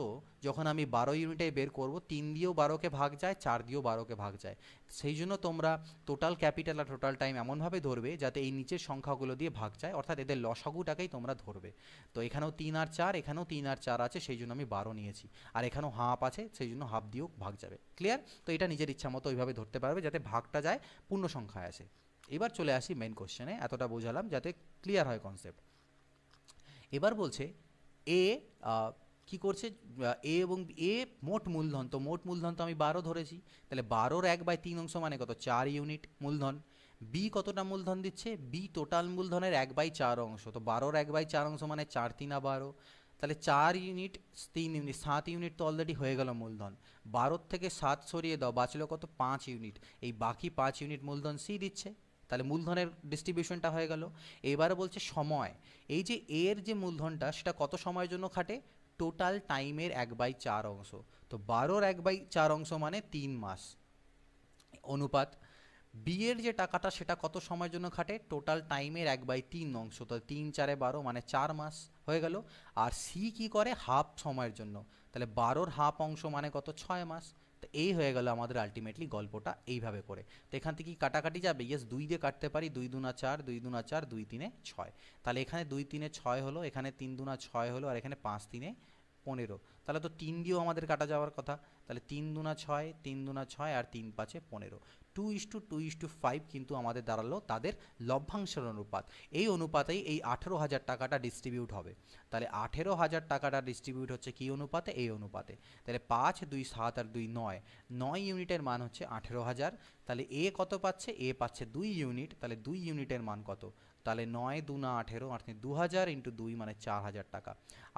Speaker 1: যখন আমি 12 ইউনিটে বের করব, 3 দিয়েও 12কে ভাগ যায়, 4 দিয়েও 12কে ভাগ যায়। সেই জন্য তোমরা টোটাল ক্যাপিটাল আর টোটাল টাইম এমনভাবে ধরবে যাতে এই নিচের সংখ্যাগুলো দিয়ে ভাগ যায়, অর্থাৎ এদের লসাগুটাকেই তোমরা ধরবে। তো এখানেও 3 আর 4, এখানেও 3 আর 4 আছে, সেই জন্য আমি 12 নিয়েছি। আর এখানেও হাফ আছে, সেই জন্য হাফ দিয়েও ভাগ যাবে। ক্লিয়ার? তো এটা নিজের ইচ্ছা মতো ওইভাবে ধরতে পারবে যাতে ভাগটা যায় পূর্ণ সংখ্যায় আসে। এবার চলে আসি মেন কোশ্চেনে, এতটা বোঝালাম যাতে ক্লিয়ার হয় কনসেপ্ট। এবার বলছে এ কি করছে, এ এবং এ মোট মূলধন, তো মোট মূলধন তো আমি 12 ধরেছি, তাহলে 12-র 1/3 অংশ মানে কত, 4 ইউনিট মূলধন। বি কতটা মূলধন দিচ্ছে, বি টোটাল মূলধনের 1/4 অংশ, তো 12-র 1/4 অংশ মানে 4 3 12, তাহলে 4 ইউনিট 3 ইউনিট 7 ইউনিট তো অলরেডি হয়ে গেল মূলধন। 12 থেকে 7 সরিয়ে দাও, বাঁচলো কত, 5 ইউনিট। এই বাকি 5 ইউনিট মূলধন সি দিচ্ছে, তাহলে মূলধনের ডিস্ট্রিবিউশনটা হয়ে গেল। এবারে বলছে সময়, এই যে এর যে মূলধনটা সেটা কত সময়ের জন্য খাটে, টোটাল টাইমের 1/4 অংশ, তো 12-র 1/4 অংশ মানে 3 মাস। অনুপাত বি এর যে টাকাটা সেটা কত সময়ের জন্য খাটে, টোটাল টাইমের 1/3 অংশ, তো 3 4 12 মানে 4 মাস হয়ে গেল। আর সি কি করে, হাফ সময়ের জন্য, তাহলে 12-র হাফ অংশ মানে কত, 6 মাস। তো এই হয়ে গেল আমাদের আলটিমেটলি গল্পটা এইভাবে করে। তো এখান থেকে কি কাটাকাটি যাবে, ইয়েস 2 দিয়ে কাটতে পারি, 2 2 4, 2 2 4, 2 3 6, তাহলে এখানে 2 3 6 হলো, এখানে 3 2 6 হলো, আর এখানে 5 3 15, তাহলে তো 3 দিয়েও আমাদের কাটা যাওয়ার কথা, তাহলে 3 2 6, 3 2 6, আর 3 5 15, 2:2:5 কিন্তু আমাদের দাঁড়ালো তাদের লভ্যাংশের অনুপাত। এই অনুপাতেই এই 18,000 টাকাটা ডিস্ট্রিবিউট হবে। তাহলে 18,000 টাকাটা ডিস্ট্রিবিউট হচ্ছে কি অনুপাতে, এই অনুপাতে। তাহলে 5 2 7 আর 2 9, 9 ইউনিটের মান হচ্ছে 18,000। তাহলে এ কত পাচ্ছে, এ পাচ্ছে 2 ইউনিট, তাহলে 2 ইউনিটের মান কত, তাহলে 9 2 18, অর্থাৎ 2000 ইন্টু 2 মানে 4,000 টাকা।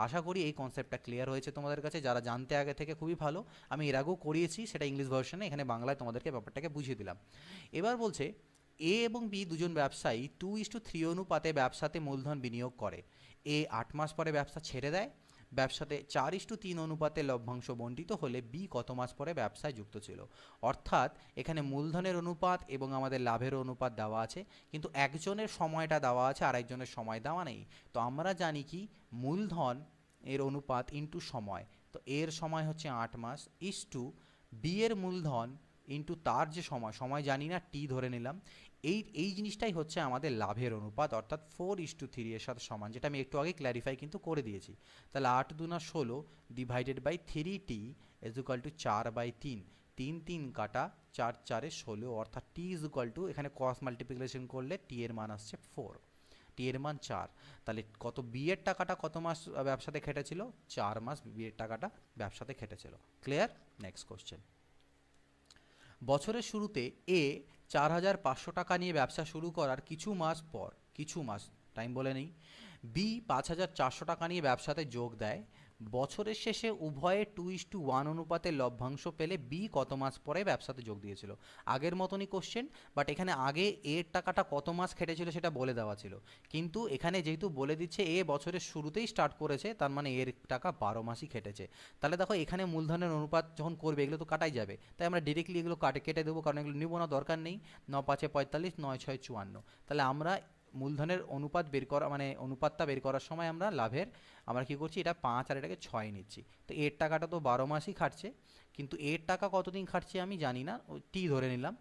Speaker 1: আশা করি এই কনসেপ্টটা ক্লিয়ার হয়েছে তোমাদের কাছে, যারা জানতে আগে থেকে খুবই ভালো। আমি এর আগেও করিয়েছি, সেটা ইংলিশ ভার্সনে, এখানে বাংলায় তোমাদেরকে ব্যাপারটাকে বুঝিয়ে দিলাম। এবার বলছে এ এবং বি দুজন ব্যবসায়ী 2:3 অনুপাতে ব্যবসাতে মূলধন বিনিয়োগ করে। এ 8 মাস পরে ব্যবসা ছেড়ে দেয়। ব্যবসাতে 4:3 অনুপাতে লভ্যাংশ বণ্টিত হলে বি কত মাস পরে ব্যবসায় যুক্ত ছিল। অর্থাৎ এখানে মূলধনের অনুপাত এবং আমাদের লাভের অনুপাত দেওয়া আছে, কিন্তু একজনের সময়টা দেওয়া আছে আর একজনের সময় দেওয়া নেই। তো আমরা জানি কি, মূলধন এর অনুপাত ইন্টু সময়, তো এর সময় হচ্ছে 8 মাস, ইস টু বি এর মূলধন ইন্টু তার যে সময়, সময় জানি না, টি ধরে নিলাম। এই জিনিসটাই হচ্ছে আমাদের লাভের অনুপাত, অর্থাৎ 4:3 এর সাথে সমান, যেটা আমি একটু আগে ক্ল্যারিফাই কিন্তু করে দিয়েছি। তাহলে 8 2 16 divided by 3t is equal to 4/3, 3 3 কাটা, 4 4 16, অর্থাৎ টি ইজ ইকুয়াল টু, এখানে ক্রস মাল্টিপ্লিকেশন করলে টি এর মান আসছে 4। টি এর মান 4, তাহলে কত বি এর টাকাটা কত মাস ব্যবসাতে খেটেছিল, 4 মাস বি এর টাকাটা ব্যবসাতে খেটেছিল। ক্লিয়ার? Next question. বছরের শুরুতে এ 4,500 টাকা নিয়ে ব্যবসা শুরু করার কিছু মাস টাইম বলে নেই, বি 5,400 টাকা নিয়ে ব্যবসাতে যোগ দেয়। বছরের শেষে উভয়ে 2:1 অনুপাতে লভ্যাংশ পেলে বি কত মাস পরে ব্যবসাতে যোগ দিয়েছিল। আগের মতনই কোশ্চেন, বাট এখানে আগে এর টাকাটা কত মাস খেটেছিল সেটা বলে দেওয়া ছিল, কিন্তু এখানে যেহেতু বলে দিচ্ছে এ বছরের শুরুতেই স্টার্ট করেছে, তার মানে এর টাকা 12 মাসই খেটেছে। তাহলে দেখো এখানে মূলধনের অনুপাত যখন করবে এগুলো তো কাটাই যাবে, তাই আমরা ডিরেক্টলি এগুলো কেটে দেবো, কারণ এগুলো নিব না, দরকার নেই। 9 5 45, 9 6 54। তাহলে আমরা মূলধনের অনুপাত বের করা মানে অনুপাতটা বের করার সময় আমরা লাভের আমরা কী করছি, এটা 5 আর এটাকে 6 নিচ্ছি। তো এর টাকাটা তো 12 মাসই খাটছে, কিন্তু এর টাকা কতদিন খাটছে আমি জানি না, টি ধরে নিলাম।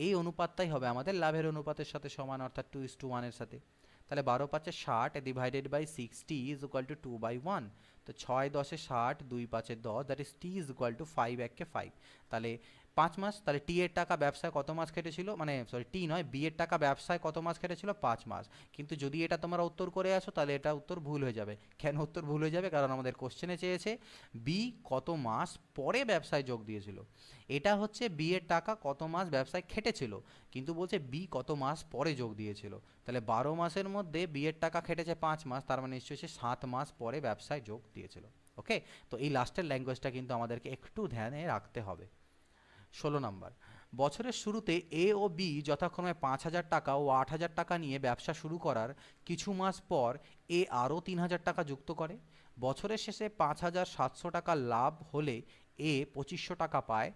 Speaker 1: এই অনুপাতটাই হবে আমাদের লাভের অনুপাতের সাথে সমান, অর্থাৎ 2:1 এর সাথে। তাহলে 12 5 60 divided by 60 is equal to 2/1। তো 6 10 60, 2 5 10, that is T is equal to 5 1 5। তাহলে 5 মাস। তাহলে টি এর টাকা ব্যবসায় কত মাস খেটেছিল, মানে সরি টি নয়, বি এর টাকা ব্যবসায় কত মাস খেটেছিল, 5 মাস। কিন্তু যদি এটা তোমরা উত্তর করে আসো তাহলে এটা উত্তর ভুল হয়ে যাবে। কেন উত্তর ভুল হয়ে যাবে? কারণ আমাদের কোশ্চেনে চেয়েছে বি কত মাস পরে ব্যবসায় যোগ দিয়েছিল। এটা হচ্ছে বি এর টাকা কত মাস ব্যবসায় খেটেছিল, কিন্তু বলছে বি কত মাস পরে যোগ দিয়েছিল। তাহলে 12 মাসের মধ্যে বি এর টাকা খেটেছে 5 মাস, তার মানে নিশ্চয়ই সে 7 মাস পরে ব্যবসায় যোগ দিয়েছিল। ওকে, তো এই লাস্টের ল্যাঙ্গুয়েজটা কিন্তু আমাদেরকে একটু ধ্যানে রাখতে হবে। 16 নম্বর। বছরের শুরুতে এ ও বি যথাক্রমে 5,000 টাকা ও 8,000 টাকা নিয়ে ব্যবসা শুরু করার কিছু মাস পর এ আরও 3,000 টাকা যুক্ত করে। বছরের শেষে 5,700 টাকা লাভ হলে এ 2,500 টাকা পায়।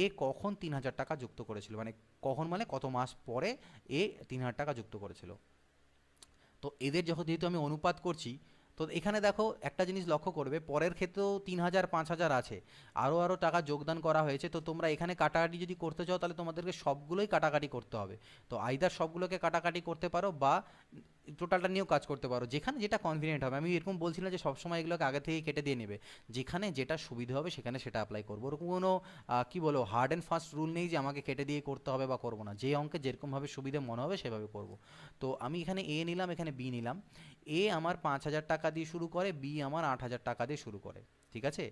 Speaker 1: এ কখন 3,000 টাকা যুক্ত করেছিল, মানে কখন মানে কত মাস পরে এ 3,000 টাকা যুক্ত করেছিল। তো এদের যেহেতু আমি অনুপাত করছি, তো এখানে দেখো একটা জিনিস লক্ষ্য করবে, পরের ক্ষেত্রেও 3,000 5,000 আছে, আরও টাকা যোগদান করা হয়েছে। তো তোমরা এখানে কাটাকাটি যদি করতে চাও তাহলে তোমাদেরকে সবগুলোই কাটাকাটি করতে হবে। তো আইদার সবগুলোকে কাটাকাটি করতে পারো বা টোটালটা নিয়েও কাজ করতে পারো, যেখানে যেটা কনভিনিয়েন্ট হবে। আমি এরকম বলছি না যে সবসময় এগুলোকে আগে থেকে কেটে দিয়ে নেবে, যেখানে যেটা সুবিধা হবে সেখানে সেটা অ্যাপ্লাই করবো। ওরকম কোনো কী বলো হার্ড অ্যান্ড ফাস্ট রুল নেই যে আমাকে কেটে দিয়ে করতে হবে বা করবো না, যে অঙ্কে যেরকমভাবে সুবিধা মনে হবে সেভাবে করব। তো আমি এখানে এ নিলাম, এখানে বি নিলাম। এ আমার 5,000 টাকা দিয়ে শুরু করে, বি আমার 8,000 টাকা দিয়ে শুরু করে, ঠিক আছে।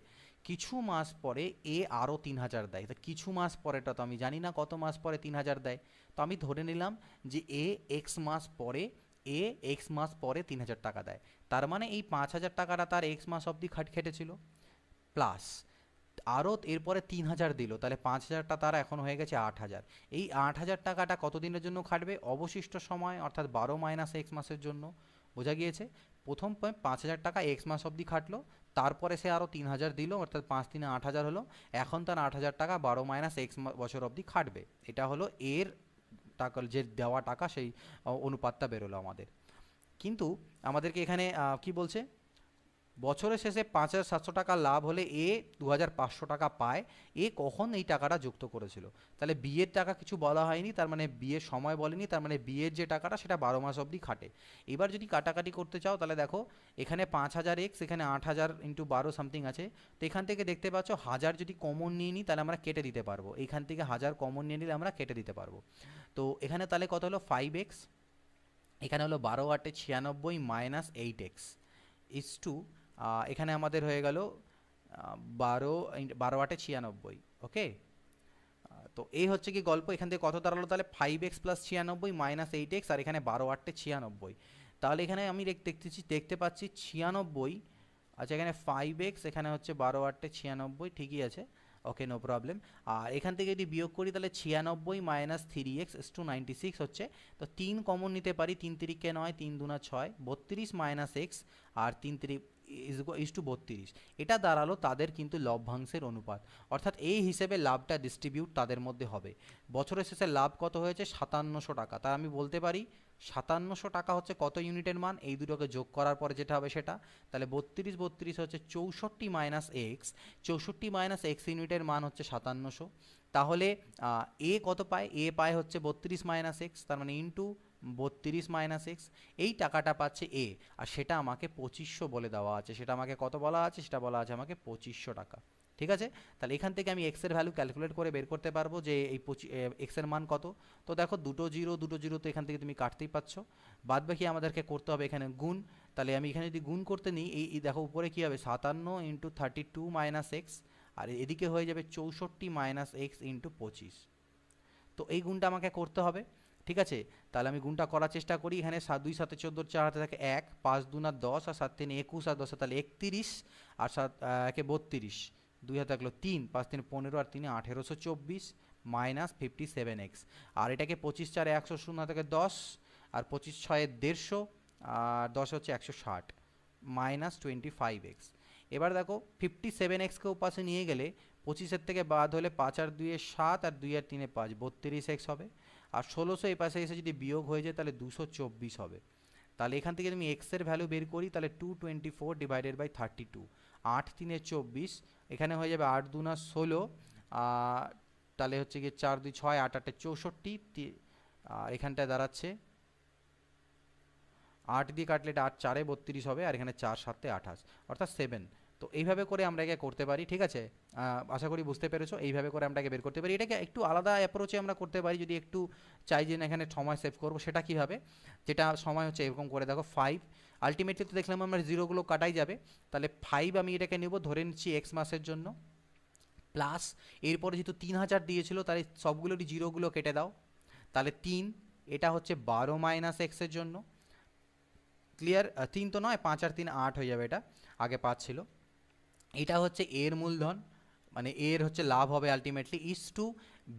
Speaker 1: কিছু মাস পরে এ আরও 3,000 দেয়। তো কিছু মাস পরেটা তো আমি জানি না কত মাস পরে 3,000 দেয়, তো আমি ধরে নিলাম যে এ এক্স মাস পরে 3,000 টাকা দেয়। তার মানে এই 5,000 টাকাটা তার এক্স মাস অবধি খেটেছিল, প্লাস আরও এরপরে 3,000 দিল, তাহলে 5,000টা তার এখন হয়ে গেছে 8,000। এই 8,000 টাকাটা কতদিনের জন্য খাটবে? অবশিষ্ট সময়, অর্থাৎ 12 মাইনাস এক্স মাসের জন্য। বোঝা গিয়েছে? প্রথম 5,000 টাকা এক্স মাস অবধি খাটলো, তারপরে সে আরও 3,000 দিল, অর্থাৎ 5 3 8,000 হলো। এখন তার 8,000 টাকা 12 মাইনাস এক্স বছর অবধি খাটবে। এটা হলো এর টাকা, যে দেওয়া টাকা, সেই অনুপাতটা বেরোলো আমাদের। কিন্তু আমাদেরকে এখানে কি বলছে, বছরের শেষে 5,700 টাকা লাভ হলে এ 2,500 টাকা পায়। এ কখন এই টাকাটা যুক্ত করেছিল? তাহলে বিয়ের টাকা কিছু বলা হয়নি, তার মানে বিয়ের সময় বলেনি, তার মানে বিয়ের যে টাকাটা সেটা 12 মাস অবধি খাটে। এবার যদি কাটাকাটি করতে চাও তাহলে দেখো এখানে 5,000 এক্স, এখানে 8,000 ইন্টু 12 সামথিং আছে। তো এখান থেকে দেখতে পাচ্ছ 1,000 যদি কমন নিয়ে নিই তাহলে আমরা কেটে দিতে পারবো, এখান থেকে 1,000 কমন নিয়ে নিলে আমরা কেটে দিতে পারবো। তো এখানে তাহলে কত হলো 5x, এখানে হলো 12 8 96 মাইনাস 8x ইস টু, এখানে আমাদের হয়ে গেল 12 12 8 96। ওকে, তো এই হচ্ছে কি গল্প। এখান থেকে কত দাঁড়ালো তাহলে 5x প্লাস 96 মাইনাস 8x, আর এখানে 12 8 96। তাহলে এখানে আমি দেখতে পাচ্ছি 96। আচ্ছা, এখানে 5x, এখানে হচ্ছে 12 8 96, ঠিকই আছে। ওকে, নো প্রবলেম। আর এখান থেকে যদি বিয়োগ করি তাহলে 96 মাইনাস 3x ইস টু 96 হচ্ছে। তো 3 কমন নিতে পারি, 3 3 9, 3 2 6, 32 minus x, R 3 3 is to 32। এটা দাঁড়ালো তাদের কিন্তু লভ্যাংশের অনুপাত, অর্থাৎ এই হিসেবে লাভটা ডিস্ট্রিবিউট তাদের মধ্যে হবে। বছরের শেষে লাভ কত হয়েছে? 5,700 টাকা। তাই আমি বলতে পারি 5,700 টাকা হচ্ছে কত ইউনিটের মান, এই দুটোকে যোগ করার পরে যেটা হবে সেটা। তাহলে 32 32 হচ্ছে 64 মাইনাস এক্স, 64 মাইনাস এক্স ইউনিটের মান হচ্ছে 5,700। তাহলে এ কত পায়? এ পায় হচ্ছে 32 মাইনাস এক্স, তার মানে ইন্টু 32 মাইনাস এক্স। এই টাকাটা পাচ্ছে এ, আর সেটা আমাকে 2,500 বলে দেওয়া আছে। সেটা আমাকে কত বলা আছে? সেটা বলা আছে আমাকে 2,500 টাকা। ঠিক আছে, তাহলে এখান থেকে আমি এক্সের ভ্যালু ক্যালকুলেট করে বের করতে পারবো যে এই এক্সের মান কত। তো দেখো দুটো জিরো তো এখান থেকে তুমি কাটতেই পাচ্ছ, বাদ বাকি আমাদেরকে করতে হবে এখানে গুণ। তাহলে আমি এখানে যদি গুণ করতে নিই, এই দেখো উপরে কী হবে 57 × 32 - এক্স, আর এদিকে হয়ে যাবে 64 - এক্স × 25। তো এই গুণটা আমাকে করতে হবে, ঠিক আছে। তাহলে আমি গুণটা করার চেষ্টা করি। এখানে 2 7 14, 4 হাতে থাকে 1, 5 2 10, আর 7 3 21, আর 10 তাহলে 31, আর 7 1 32, 2 হাতে থাকলো 3, 5 3 15, আর 3 1824 মাইনাস 57x। আর এটাকে 25 4 100, 0 থেকে 10, আর 25 6 150, আর 10 হচ্ছে 160 মাইনাস 25x। এবার দেখো 57xকেও পাশে নিয়ে গেলে 25-এর থেকে বাদ হলে 5 আর 2 7, আর 2 আর 3 5, 32x হবে। আর 1600 এই পাশে এসে যদি বিয়োগ হয়ে যায় তাহলে 224 হবে। তাহলে এখান থেকে তুমি এক্সের ভ্যালু বের করি, তাহলে 224 ডিভাইডেড বাই 32, 8 3 24, এখানে হয়ে যাবে 8 2 16, তাহলে হচ্ছে গিয়ে 4 2 6, 8 8 64, আর এখানটায় দাঁড়াচ্ছে 8 দিয়ে কাটলে এটা 8 4 32 হবে, আর এখানে 4 7 28, অর্থাৎ 7। তো এইভাবে করে আমরা একে করতে পারি, ঠিক আছে। আশা করি বুঝতে পেরেছো, এইভাবে করে আমরা একে বের করতে পারি। এটাকে একটু আলাদা অ্যাপ্রোচে আমরা করতে পারি, যদি একটু চাই যে না এখানে সময় সেভ করবো, সেটা কীভাবে, যেটা সময় হচ্ছে এরকম করে দেখো 5, আলটিমেটলি তো দেখলাম আমরা জিরোগুলো কাটাই যাবে, তাহলে 5 আমি এটাকে নেব, ধরে নিচ্ছি এক্স মাসের জন্য, প্লাস এরপরে যেহেতু 3000 দিয়েছিল তাহলে সবগুলোরই জিরোগুলো কেটে দাও, তাহলে 3, এটা হচ্ছে 12 মাইনাস এক্সের জন্য, ক্লিয়ার। 3 তো নয়, 5 আর 3 8 হয়ে যাবে, এটা আগে 5 ছিল। এটা হচ্ছে এর মূলধন, মানে এর হচ্ছে লাভ হবে আলটিমেটলি, ইস টু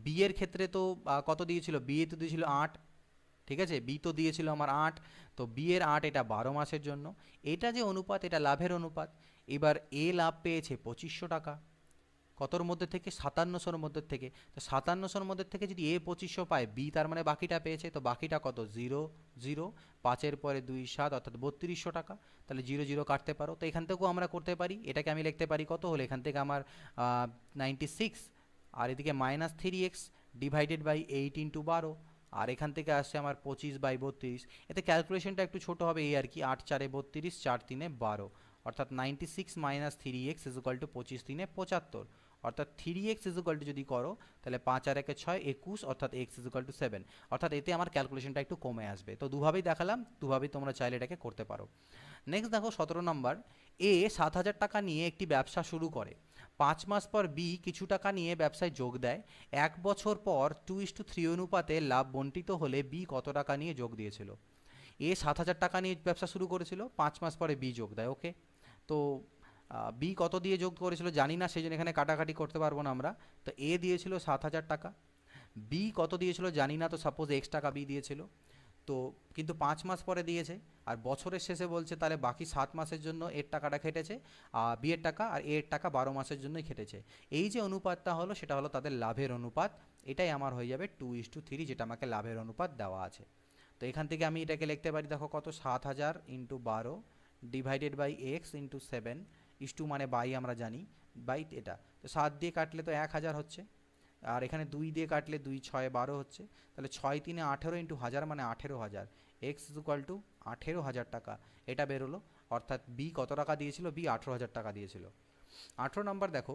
Speaker 1: বি এর ক্ষেত্রে তো কত দিয়েছিল, বি এ তো দিয়েছিল 8, ঠিক আছে, বি তো দিয়েছিল আমার 8, তো বি এর 8, এটা 12 মাসের জন্য। এটা যে অনুপাত, এটা লাভের অনুপাত। এবার এ লাভ পেয়েছে 2500 টাকা, কতর মধ্যে থেকে, 5700-র মধ্যে থেকে। তো 5700-র মধ্যে থেকে যদি এ 2500 পায়, বি তার মানে বাকিটা পেয়েছে, তো বাকিটা কত, 0 0, 5-এর পরে 2 7, অর্থাৎ 3200 টাকা। তাহলে 0 0 কাটতে পারো। তো এখান থেকেও আমরা করতে পারি, এটাকে আমি লিখতে পারি কত হলে, এখান থেকে আমার 96, আর এদিকে -3x ডিভাইডেড বাই 8 × 12, আর এখান থেকে আসছে আমার 25/32। এতে ক্যালকুলেশনটা একটু ছোট হবে এই আর কি, 8 4 32, 4 3 12, অর্থাৎ 96 - 3x = 25 3 75, অর্থাৎ 3x যদি করো তাহলে 5 আর 1 6, 21, অর্থাৎ x = 7, অর্থাৎ এতে আমার ক্যালকুলেশনটা একটু কমে আসবে। তো দুভাবেই দেখালাম, দুভাবেই তোমরা চাইলে এটাকে করতে পারো। নেক্সট দেখো 17 নম্বর, এ 7000 টাকা নিয়ে একটি ব্যবসা শুরু করে, 5 মাস পর বি কিছু টাকা নিয়ে ব্যবসায় যোগ দেয়, 1 বছর পর 2:3 অনুপাতে লাভ বন্টিত হলে বি কত টাকা নিয়ে যোগ দিয়েছিল। এ 7000 টাকা নিয়ে ব্যবসা শুরু করেছিল, 5 মাস পরে বি যোগ দেয়, ওকে। তো বি কত দিয়ে যোগ করেছিল জানি না, সেই জন্য এখানে কাটাকাটি করতে পারবো না আমরা। তো এ দিয়েছিল 7000 টাকা, বি কত দিয়েছিল জানি না, তো সাপোজ x টাকা বি দিয়েছিল, তো কিন্তু 5 মাস পরে দিয়েছে, আর বছরের শেষে বলছে তাহলে বাকি 7 মাসের জন্য এর টাকাটা খেটেছে, বি এর টাকা, আর এর টাকা 12 মাসের জন্যই খেটেছে। এই যে অনুপাতটা হলো সেটা হলো তাদের লাভের অনুপাত, এটাই আমার হয়ে যাবে 2:3, যেটা আমাকে লাভের অনুপাত দেওয়া আছে। তো এখান থেকে আমি এটাকে লিখতে পারি, দেখো কত, 7000 × 12 ডিভাইডেড বাই x × 7, ইস্টু মানে বাই আমরা জানি, বাই এটা, তো 7 দিয়ে কাটলে তো 1000 হচ্ছে, আর এখানে 2 দিয়ে কাটলে 2 6 12 হচ্ছে, তাহলে 6 3 18 × 1000 মানে 18000, x = 18000 টাকা, এটা বেরোলো। অর্থাৎ বি কত টাকা দিয়েছিল, বি 18000 টাকা দিয়েছিল। 18 নম্বর দেখো,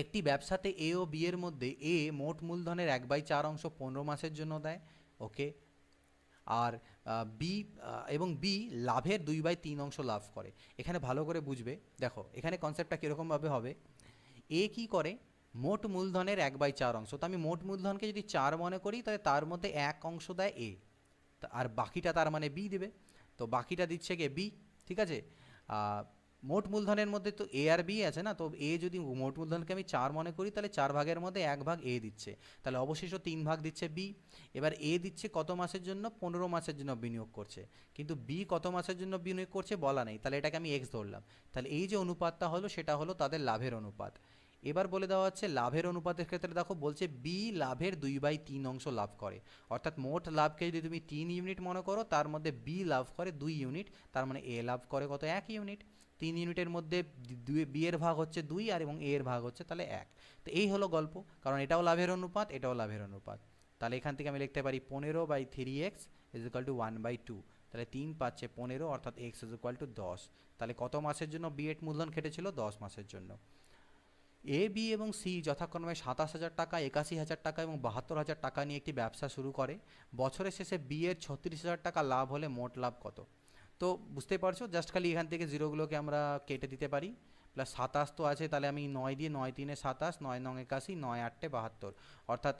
Speaker 1: একটি ব্যবসাতে এ ও বি এর মধ্যে এ মোট মূলধনের 1/4 অংশ 15 মাসের জন্য দেয়, ওকে, আর বি এবং বি লাভের 2/3 অংশ লাভ করে। এখানে ভালো করে বুঝবে, দেখো এখানে কনসেপ্টটা কীরকমভাবে হবে, এ কি করে, মোট মূলধনের 1/4 অংশ, তো আমি মোট মূলধনকে যদি 4 মনে করি তাহলে তার মধ্যে 1 অংশ দেয় এ, আর বাকিটা তার মানে বি দেবে, তো বাকিটা দিচ্ছে কে, বি, ঠিক আছে। মোট মূলধনের মধ্যে তো এ আর বি আছে না, তো এ যদি মোট মূলধনকে আমি 4 মনে করি তাহলে 4 ভাগের মধ্যে 1 ভাগ এ দিচ্ছে, তাহলে অবশিষ্ট 3 ভাগ দিচ্ছে বি। এবার এ দিচ্ছে কত মাসের জন্য, 15 মাসের জন্য বিনিয়োগ করছে, কিন্তু বি কত মাসের জন্য বিনিয়োগ করছে বলা নেই, তাহলে এটাকে আমি এক্স ধরলাম। তাহলে এই যে অনুপাতটা হলো সেটা হলো তাদের লাভের অনুপাত। এবার বলে দেওয়া হচ্ছে লাভের অনুপাতের ক্ষেত্রে, দেখো বলছে বি লাভের 2/3 অংশ লাভ করে, অর্থাৎ মোট লাভকে যদি তুমি 3 ইউনিট মনে করো তার মধ্যে বি লাভ করে 2 ইউনিট, তার মানে এ লাভ করে কত, 1 ইউনিট। 3 ইউনিটের মধ্যে বি এর ভাগ হচ্ছে 2, আর এবং এ এর ভাগ হচ্ছে তাহলে 1। তো এই হলো গল্প, কারণ এটাও লাভের অনুপাত, এটাও লাভের অনুপাত। তাহলে এখান থেকে আমি লিখতে পারি 15/3x = 1/2, তাহলে 3 পাচ্ছে 15, অর্থাৎ x = 10। তাহলে কত মাসের জন্য বি এর মূলধন খেটেছিল, 10 মাসের জন্য। এ বি এবং সি যথাক্রমে 27,000 টাকা, 81,000 টাকা এবং 72,000 টাকা নিয়ে একটি ব্যবসা শুরু করে। বছরের শেষে বি এর 36,000 টাকা লাভ হলে মোট লাভ কত? তো বুঝতেই পারছো, জাস্ট খালি এখান থেকে জিরোগুলোকে আমরা কেটে দিতে পারি। প্লাস 27 তো আছে, তাহলে আমি 9 দিয়ে, 9 3 27, 9 9 81, 9 8 72, অর্থাৎ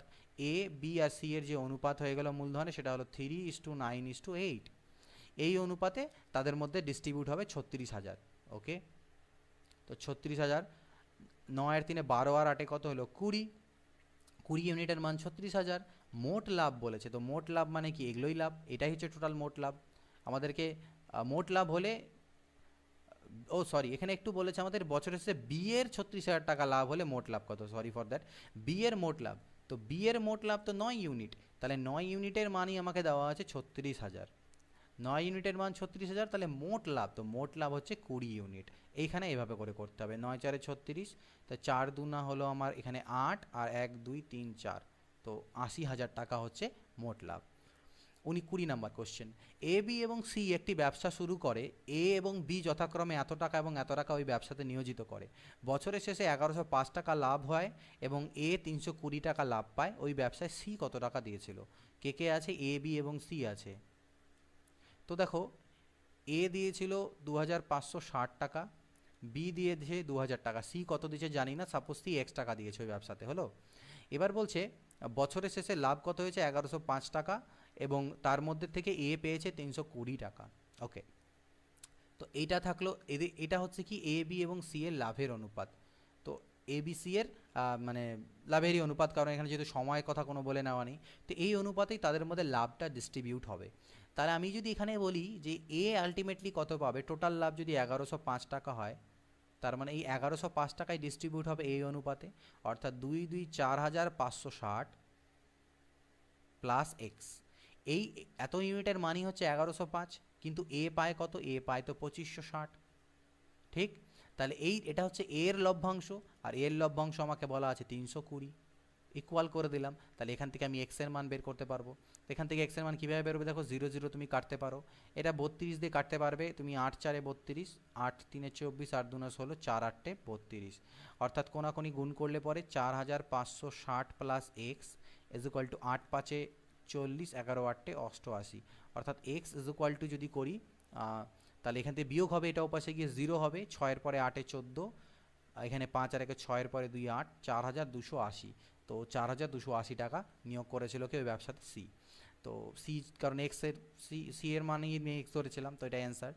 Speaker 1: এ বি আর সি এর যে অনুপাত হয়ে গেল মূলধনে, সেটা হলো 3:9:8। এই অনুপাতে তাদের মধ্যে ডিস্ট্রিবিউট হবে 36,000। ওকে, তো 36,000, 9 আর 3 12 আর 8 কত হলো 20, 20 ইউনিটের মান 36,000। মোট লাভ বলেছে, তো মোট লাভ মানে কি? এগুলোই লাভ, এটাই হচ্ছে টোটাল মোট লাভ। আমাদেরকে মোট লাভ হলে, ও সরি, এখানে একটু বলেছে আমাদের বছরের শেষে বি এর 36,000 টাকা লাভ হলে মোট লাভ কত, সরি ফর দ্যাট, বি এর মোট লাভ। তো বি এর মোট লাভ তো 9 ইউনিট, তাহলে 9 ইউনিটের মানই আমাকে দেওয়া আছে 36,000। 9 ইউনিটের মান 36,000, তাহলে মোট লাভ, তো মোট লাভ হচ্ছে 20 ইউনিট। এইখানে এইভাবে করে করতে হবে, 9 4 36, তো 4 দুনা হলো আমার এখানে 8, আর 1 2 3 4, তো 80,000 টাকা হচ্ছে মোট লাভ। 20 নাম্বার কোশ্চেন, এ বি এবং সি একটি ব্যবসা শুরু করে। এ এবং বি যথাক্রমে এত টাকা এবং এত টাকা ওই ব্যবসাতে নিয়োজিত করে। বছরের শেষে 1105 টাকা লাভ হয় এবং এ 320 টাকা লাভ পায়। ওই ব্যবসায় সি কত টাকা দিয়েছিল? কে কে আছে? এ বি এবং সি আছে। তো দেখো, এ দিয়েছিল 2,560 টাকা, বি দিয়েছে 2,000 টাকা, সি কত দিয়েছে জানি না, সাপোজ সি এক্স টাকা দিয়েছে ওই ব্যবসাতে, হলো। এবার বলছে বছরের শেষে লাভ কত হয়েছে? 1105 টাকা, এবং তার মধ্যে থেকে এ পেয়েছে 320 টাকা। ওকে, তো এইটা থাকলো, এটা হচ্ছে কি এ বি এবং সি এর লাভের অনুপাত। তো এ বি সি এর মানে লাভেরই অনুপাত, কারণ এখানে যেহেতু সময়ের কথা কোনো বলে নেওয়া নেই, তো এই অনুপাতেই তাদের মধ্যে লাভটা ডিস্ট্রিবিউট হবে। তাহলে আমি যদি এখানে বলি যে এ আলটিমেটলি কত পাবে, টোটাল লাভ যদি 1105 টাকা হয়, তার মানে এই 1105 টাকায় ডিস্ট্রিবিউট হবে এই অনুপাতে, অর্থাৎ 2 2 4,560 প্লাস এক্স। এই এত ইউনিটের মানই হচ্ছে 1105, কিন্তু এ পায় কত? এ পায় তো 2560, ঠিক? তাহলে এটা হচ্ছে এর লভ্যাংশ, আর এর লভ্যাংশ আমাকে বলা আছে 320, ইকুয়াল করে দিলাম। তাহলে এখান থেকে আমি এক্সের মান বের করতে পারবো। এখান থেকে এক্সের মান কীভাবে বেরোবে? দেখো, 0 0 তুমি কাটতে পারো, এটা 32 দিয়ে কাটতে পারবে তুমি, 8 4 32, 8 3 24, 8 2 16, 4 8 32, অর্থাৎ কোনাকুনি গুণ করলে পরে 4,560 plus x is equal two 8 5 40, 11 8 88, অর্থাৎ এক্স ইজ ইকুয়াল টু যদি করি, তাহলে এখান থেকে বিয়োগ হবে, এটা ওপাশে গিয়ে 0 হবে, 6 পরে 8 14, এখানে 5 আর 1 6 পরে 2 8, 4,280। তো 4,280 টাকা নিয়োগ করেছিল কি ওই ব্যবসাতে? সি। তো সি, কারণ এক্সের সি এর মানেই আমি এক্স ধরেছিলাম, তো এটা অ্যান্সার।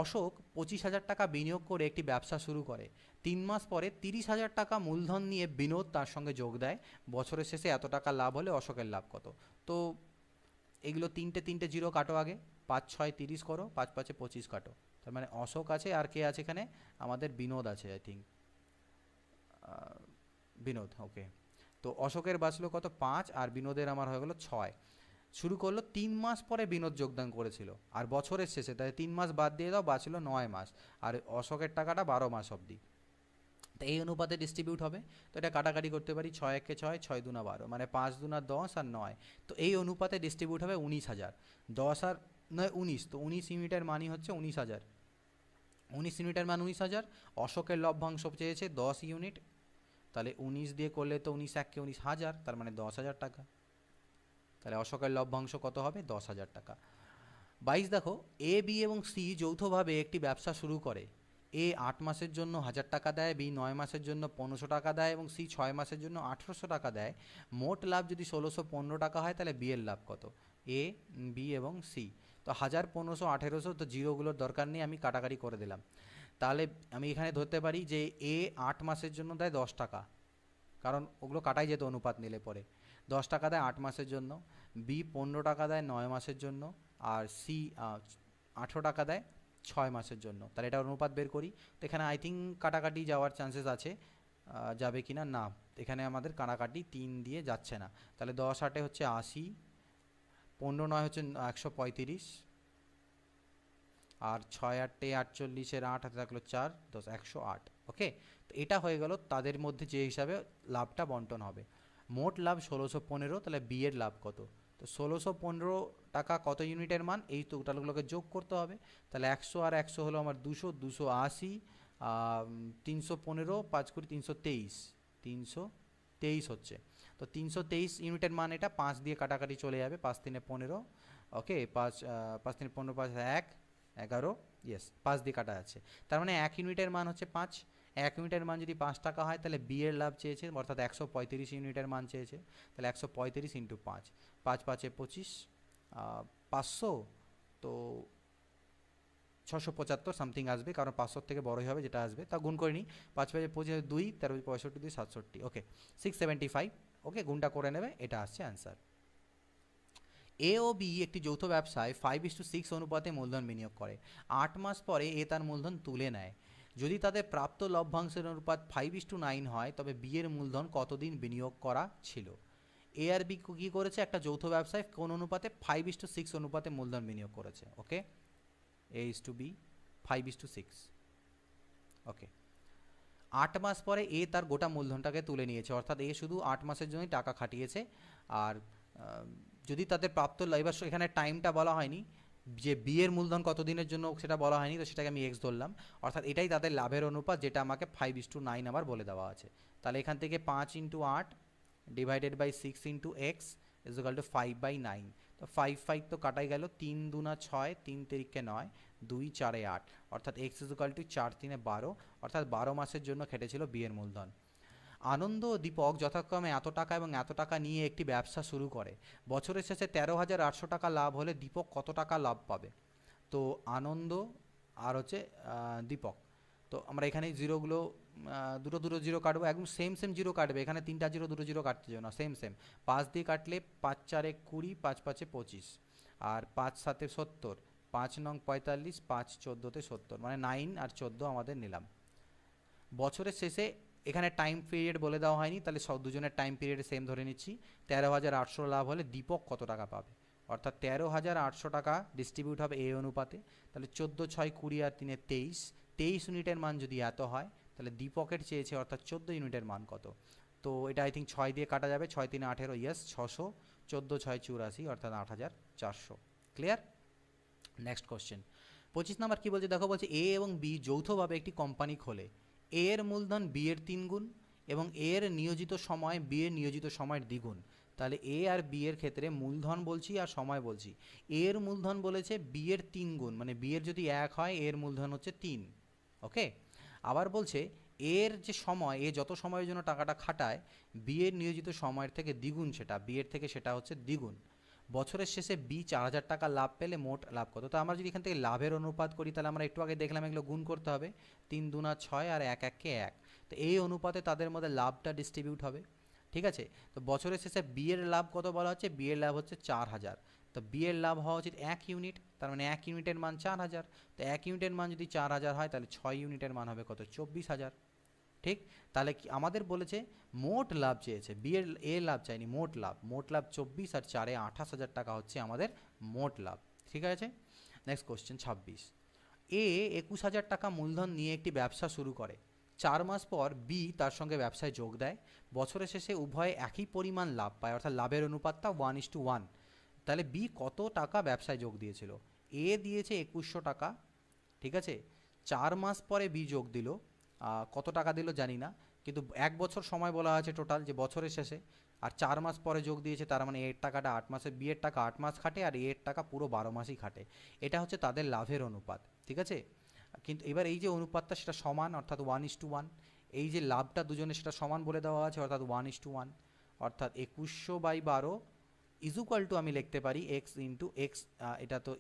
Speaker 1: অশোক 25,000 টাকা বিনিয়োগ করে একটি ব্যবসা শুরু করে। 3 মাস পরে 30,000 টাকা মূলধন নিয়ে বিনোদ তার সঙ্গে যোগ দেয়। বছরের শেষে এত টাকা লাভ হলে অশোকের লাভ কত? তো এগুলো তিনটে তিনটে জিরো কাটো আগে, 5 6 30 করো, 5 5 25 কাটো, তার মানে অশোক আছে, আর কে আছে এখানে? আমাদের বিনোদ আছে, আই থিঙ্ক বিনোদ। ওকে, তো অশোকের বাঁচলো কত? 5, আর বিনোদের আমার হয়ে গেলো 6। শুরু করলো 3 মাস পরে বিনোদ যোগদান করেছিল, আর বছরের শেষে, তাই 3 মাস বাদ দিয়ে দাও, বাঁচলো 9 মাস, আর অশোকের টাকাটা 12 মাস অবধি। তো এই অনুপাতে ডিস্ট্রিবিউট হবে। তো এটা কাটাকাটি করতে পারি, 6 1 6, 6 2 12, মানে 5 2 10 আর 9। তো এই অনুপাতে ডিস্ট্রিবিউট হবে 19,000। 10 আর 9 19, তো 19 ইউনিটের মানই হচ্ছে 19,000। 19 ইউনিটের মান 19,000। অশোকের লভ্যাংশ চেয়েছে 10 ইউনিট, তাহলে 19 দিয়ে করলে তো 19 1 19,000, তার মানে 10,000 টাকা। তাহলে অশোকের লভ্যাংশ কত হবে? 10,000 টাকা। 22 দেখো, এ বি এবং সি যৌথভাবে একটি ব্যবসা শুরু করে। এ 8 মাসের জন্য 1,000 টাকা দেয়, বি 9 মাসের জন্য 1,500 টাকা দেয় এবং সি 6 মাসের জন্য 1,800 টাকা দেয়। মোট লাভ যদি 1,615 টাকা হয়, তাহলে বি এর লাভ কত? এ বি এবং সি, তো 1,000 1,500 1,800, তো জিরোগুলোর দরকার নেই, আমি কাটাকাটি করে দিলাম। তাহলে আমি এখানে ধরতে পারি যে এ 8 মাসের জন্য দেয় 10 টাকা, কারণ ওগুলো কাটাই যেত অনুপাত নিলে পরে। 10 টাকা দেয় 8 মাসের জন্য, বি 15 টাকা দেয় 9 মাসের জন্য, আর সি 18 টাকা দেয় 6 মাসের জন্য। তাহলে এটা অনুপাত বের করি। তো এখানে আই থিঙ্ক কাটাকাটি যাওয়ার চান্সেস আছে, যাবে কি না, না, এখানে আমাদের কাটাকাটি 3 দিয়ে যাচ্ছে না। তাহলে 10 8 হচ্ছে 80, 15 9 হচ্ছে 135, আর 6 8 48, 8 হাতে থাকলো 4 10 108। ওকে, তো এটা হয়ে গেল তাদের মধ্যে যে হিসাবে লাভটা বন্টন হবে। মোট লাভ 1,615, তাহলে বি এর লাভ কত? তো 1,615 টাকা কত ইউনিটের মান? এই টোটালগুলোকে যোগ করতে হবে। তাহলে 100 আর 100 হলো আমার 200, 280, 315 5 × 323 323 হচ্ছে। তো 323 ইউনিটের মান এটা, 5 দিয়ে কাটাকাটি চলে যাবে, 5 3 15, ওকে, 5 5 3 15 5 1 11, ইয়েস 5 দিয়ে কাটা যাচ্ছে, তার মানে 1 ইউনিটের মান হচ্ছে 5। 1 ইউনিটের মান যদি 5 টাকা হয় তাহলে বি এর লাভ চেয়েছে, অর্থাৎ 135 ইউনিটের মান চেয়েছে, তাহলে 135 ইন্টু 5, 5 5 25, 500, তো 675 সামথিং আসবে, কারণ 500 থেকে বড়ই হবে যেটা আসবে, তা গুণ করে নিই, 5 5 25 2, 13 65 2 67, ওকে 675, ওকে গুণটা করে নেবে, এটা আসছে অ্যান্সার। এ ও বি একটি যৌথ ব্যবসায় 5:6 অনুপাতে মূলধন বিনিয়োগ করে। 8 মাস পরে এ তার মূলধন তুলে নেয়। যদি তাদের প্রাপ্ত লভ্যাংশের অনুপাত 5:9 হয় তবে বি এর মূলধন কতদিন বিনিয়োগ করা ছিল? এ আর বি কী করেছে? একটা যৌথ ব্যবসায় কোন অনুপাতে? 5:6 অনুপাতে মূলধন বিনিয়োগ করেছে, ওকে, A/B 5:6, ওকে। 8 মাস পরে এ তার গোটা মূলধনটাকে তুলে নিয়েছে, অর্থাৎ এ শুধু 8 মাসের জন্যই টাকা খাটিয়েছে। আর যদি তাদের প্রাপ্ত এবার এখানে টাইমটা বলা হয়নি, যে বি এর মূলধন কতদিনের জন্য সেটা বলা হয়নি, তো সেটাকে আমি এক্স ধরলাম, অর্থাৎ এটাই তাদের লাভের অনুপাত, যেটা আমাকে 5:9 আবার বলে দেওয়া আছে। তাহলে এখান থেকে 5 × 8 divided by 6 × x is equal to 5/9। তো 5 5 তো কাটাই গেল, 3 2 6, 3 3 9, 2 4 8, অর্থাৎ x ইজ ইকুয়াল টু 4 3 12, অর্থাৎ 12 মাসের জন্য খেটেছিল বি এর মূলধন। আনন্দ ও দীপক যথাক্রমে এত টাকা এবং এত টাকা নিয়ে একটি ব্যবসা শুরু করে। বছরের শেষে 13,800 টাকা লাভ হলে দীপক কত টাকা লাভ পাবে? তো আনন্দ আর হচ্ছে দীপক, তো আমরা এখানে জিরোগুলো দুটো দুটো জিরো কাটবো, একদম সেম সেম জিরো কাটবে, এখানে 3টা জিরো দুটো জিরো কাটতে যাবে না, সেম সেম। 5 দিয়ে কাটলে 5 4 20, 5 5 25, আর 5 7 70, 5 9 45, 5 14 70, মানে 9 আর 14 আমাদের নিলাম। বছরের শেষে এখানে টাইম পিরিয়ড বলে দেওয়া হয়নি, তাহলে সব দুজনের টাইম পিরিয়ড সেম ধরে নিচ্ছি। 13,800 লাভ হলে দীপক কত টাকা পাবে? অর্থাৎ 13,800 টাকা ডিস্ট্রিবিউট হবে এ অনুপাতে, তাহলে 14 6 20 আর 3 23, 23 ইউনিটের মান যদি এত হয় তাহলে দীপকের চেয়েছে, অর্থাৎ 14 ইউনিটের মান কত? তো এটা আই থিঙ্ক 6 দিয়ে কাটা যাবে, 6 3 18, ইয়েস 600, 14 6 84, অর্থাৎ 8,400। ক্লিয়ার? নেক্সট কোশ্চেন 25 নম্বর কী বলছে দেখো, বলছে এ এবং বি যৌথভাবে একটি কোম্পানি খোলে। এ এর মূলধন বি এর 3 গুণ এবং এর নিয়োজিত সময় বি এর নিয়োজিত সময়ের দ্বিগুণ। তাহলে এ আর বি এর ক্ষেত্রে মূলধন বলছি আর সময় বলছি। এ এর মূলধন বলেছে বি এর 3 গুণ, মানে বি এর যদি 1 হয় এর মূলধন হচ্ছে 3, ওকে। আবার বলছে এর যে সময়, এ যত সময়ের জন্য টাকাটা খাটায় বি এর নিয়োজিত সময়ের থেকে দ্বিগুণ, সেটা বি এর থেকে সেটা হচ্ছে দ্বিগুণ। বছরের শেষে বি 4,000 টাকা লাভ পেলে মোট লাভ কত? তো আমরা যদি এখান থেকে লাভের অনুপাত করি তাহলে আমরা একটু আগে দেখলাম এগুলো গুণ করতে হবে, 3 2 6 আর 1 1 কে 1, তো এই অনুপাতে তাদের মধ্যে লাভটা ডিস্ট্রিবিউট হবে, ঠিক আছে। তো বছরের শেষে বি এর লাভ কত বলা হচ্ছে? বি এর লাভ হচ্ছে 4,000, তো বি এর লাভ হওয়া উচিত 1 ইউনিট, তার মানে 1 ইউনিটের মান 4,000, তো 1 ইউনিটের মান যদি 4,000 হয় তাহলে 6 ইউনিটের মান হবে কত? 24,000, ঠিক। তাহলে কি আমাদের বলেছে মোট লাভ চেয়েছে, বি এর এ লাভ চাইনি, মোট লাভ, মোট লাভ 24 আর 4 28,000 টাকা হচ্ছে আমাদের মোট লাভ, ঠিক আছে। নেক্সট কোশ্চেন 26, এ 21,000 টাকা মূলধন নিয়ে একটি ব্যবসা শুরু করে। 4 মাস পর বি তার সঙ্গে ব্যবসায় যোগ দেয়। বছরের শেষে উভয়ে একই পরিমাণ লাভ পায়, অর্থাৎ লাভের অনুপাতটা 1:1। তাহলে বি কত টাকা ব্যবসায় যোগ দিয়েছিল? এ দিয়েছে 2100 টাকা, ঠিক আছে। 4 মাস পরে বি যোগ দিল, কত টাকা দিল জানি না, কিন্তু 1 বছর সময় বলা আছে টোটাল, যে বছরের শেষে, আর 4 মাস পরে যোগ দিয়েছে, তার মানে এর টাকাটা 8 মাসে, বি এর টাকা 8 মাস খাটে আর এর টাকা পুরো 12 মাসই খাটে। এটা হচ্ছে তাদের লাভের অনুপাত, ঠিক আছে। কিন্তু এবার এই যে অনুপাতটা সেটা সমান, অর্থাৎ 1:1, এই যে লাভটা দুজনে সেটা সমান বলে দেওয়া আছে, অর্থাৎ 1:1, অর্থাৎ 2100/12 ইজ ইকুয়াল টু আমি লিখতে পারি এক্স ইন্টু এক্স, এটা তো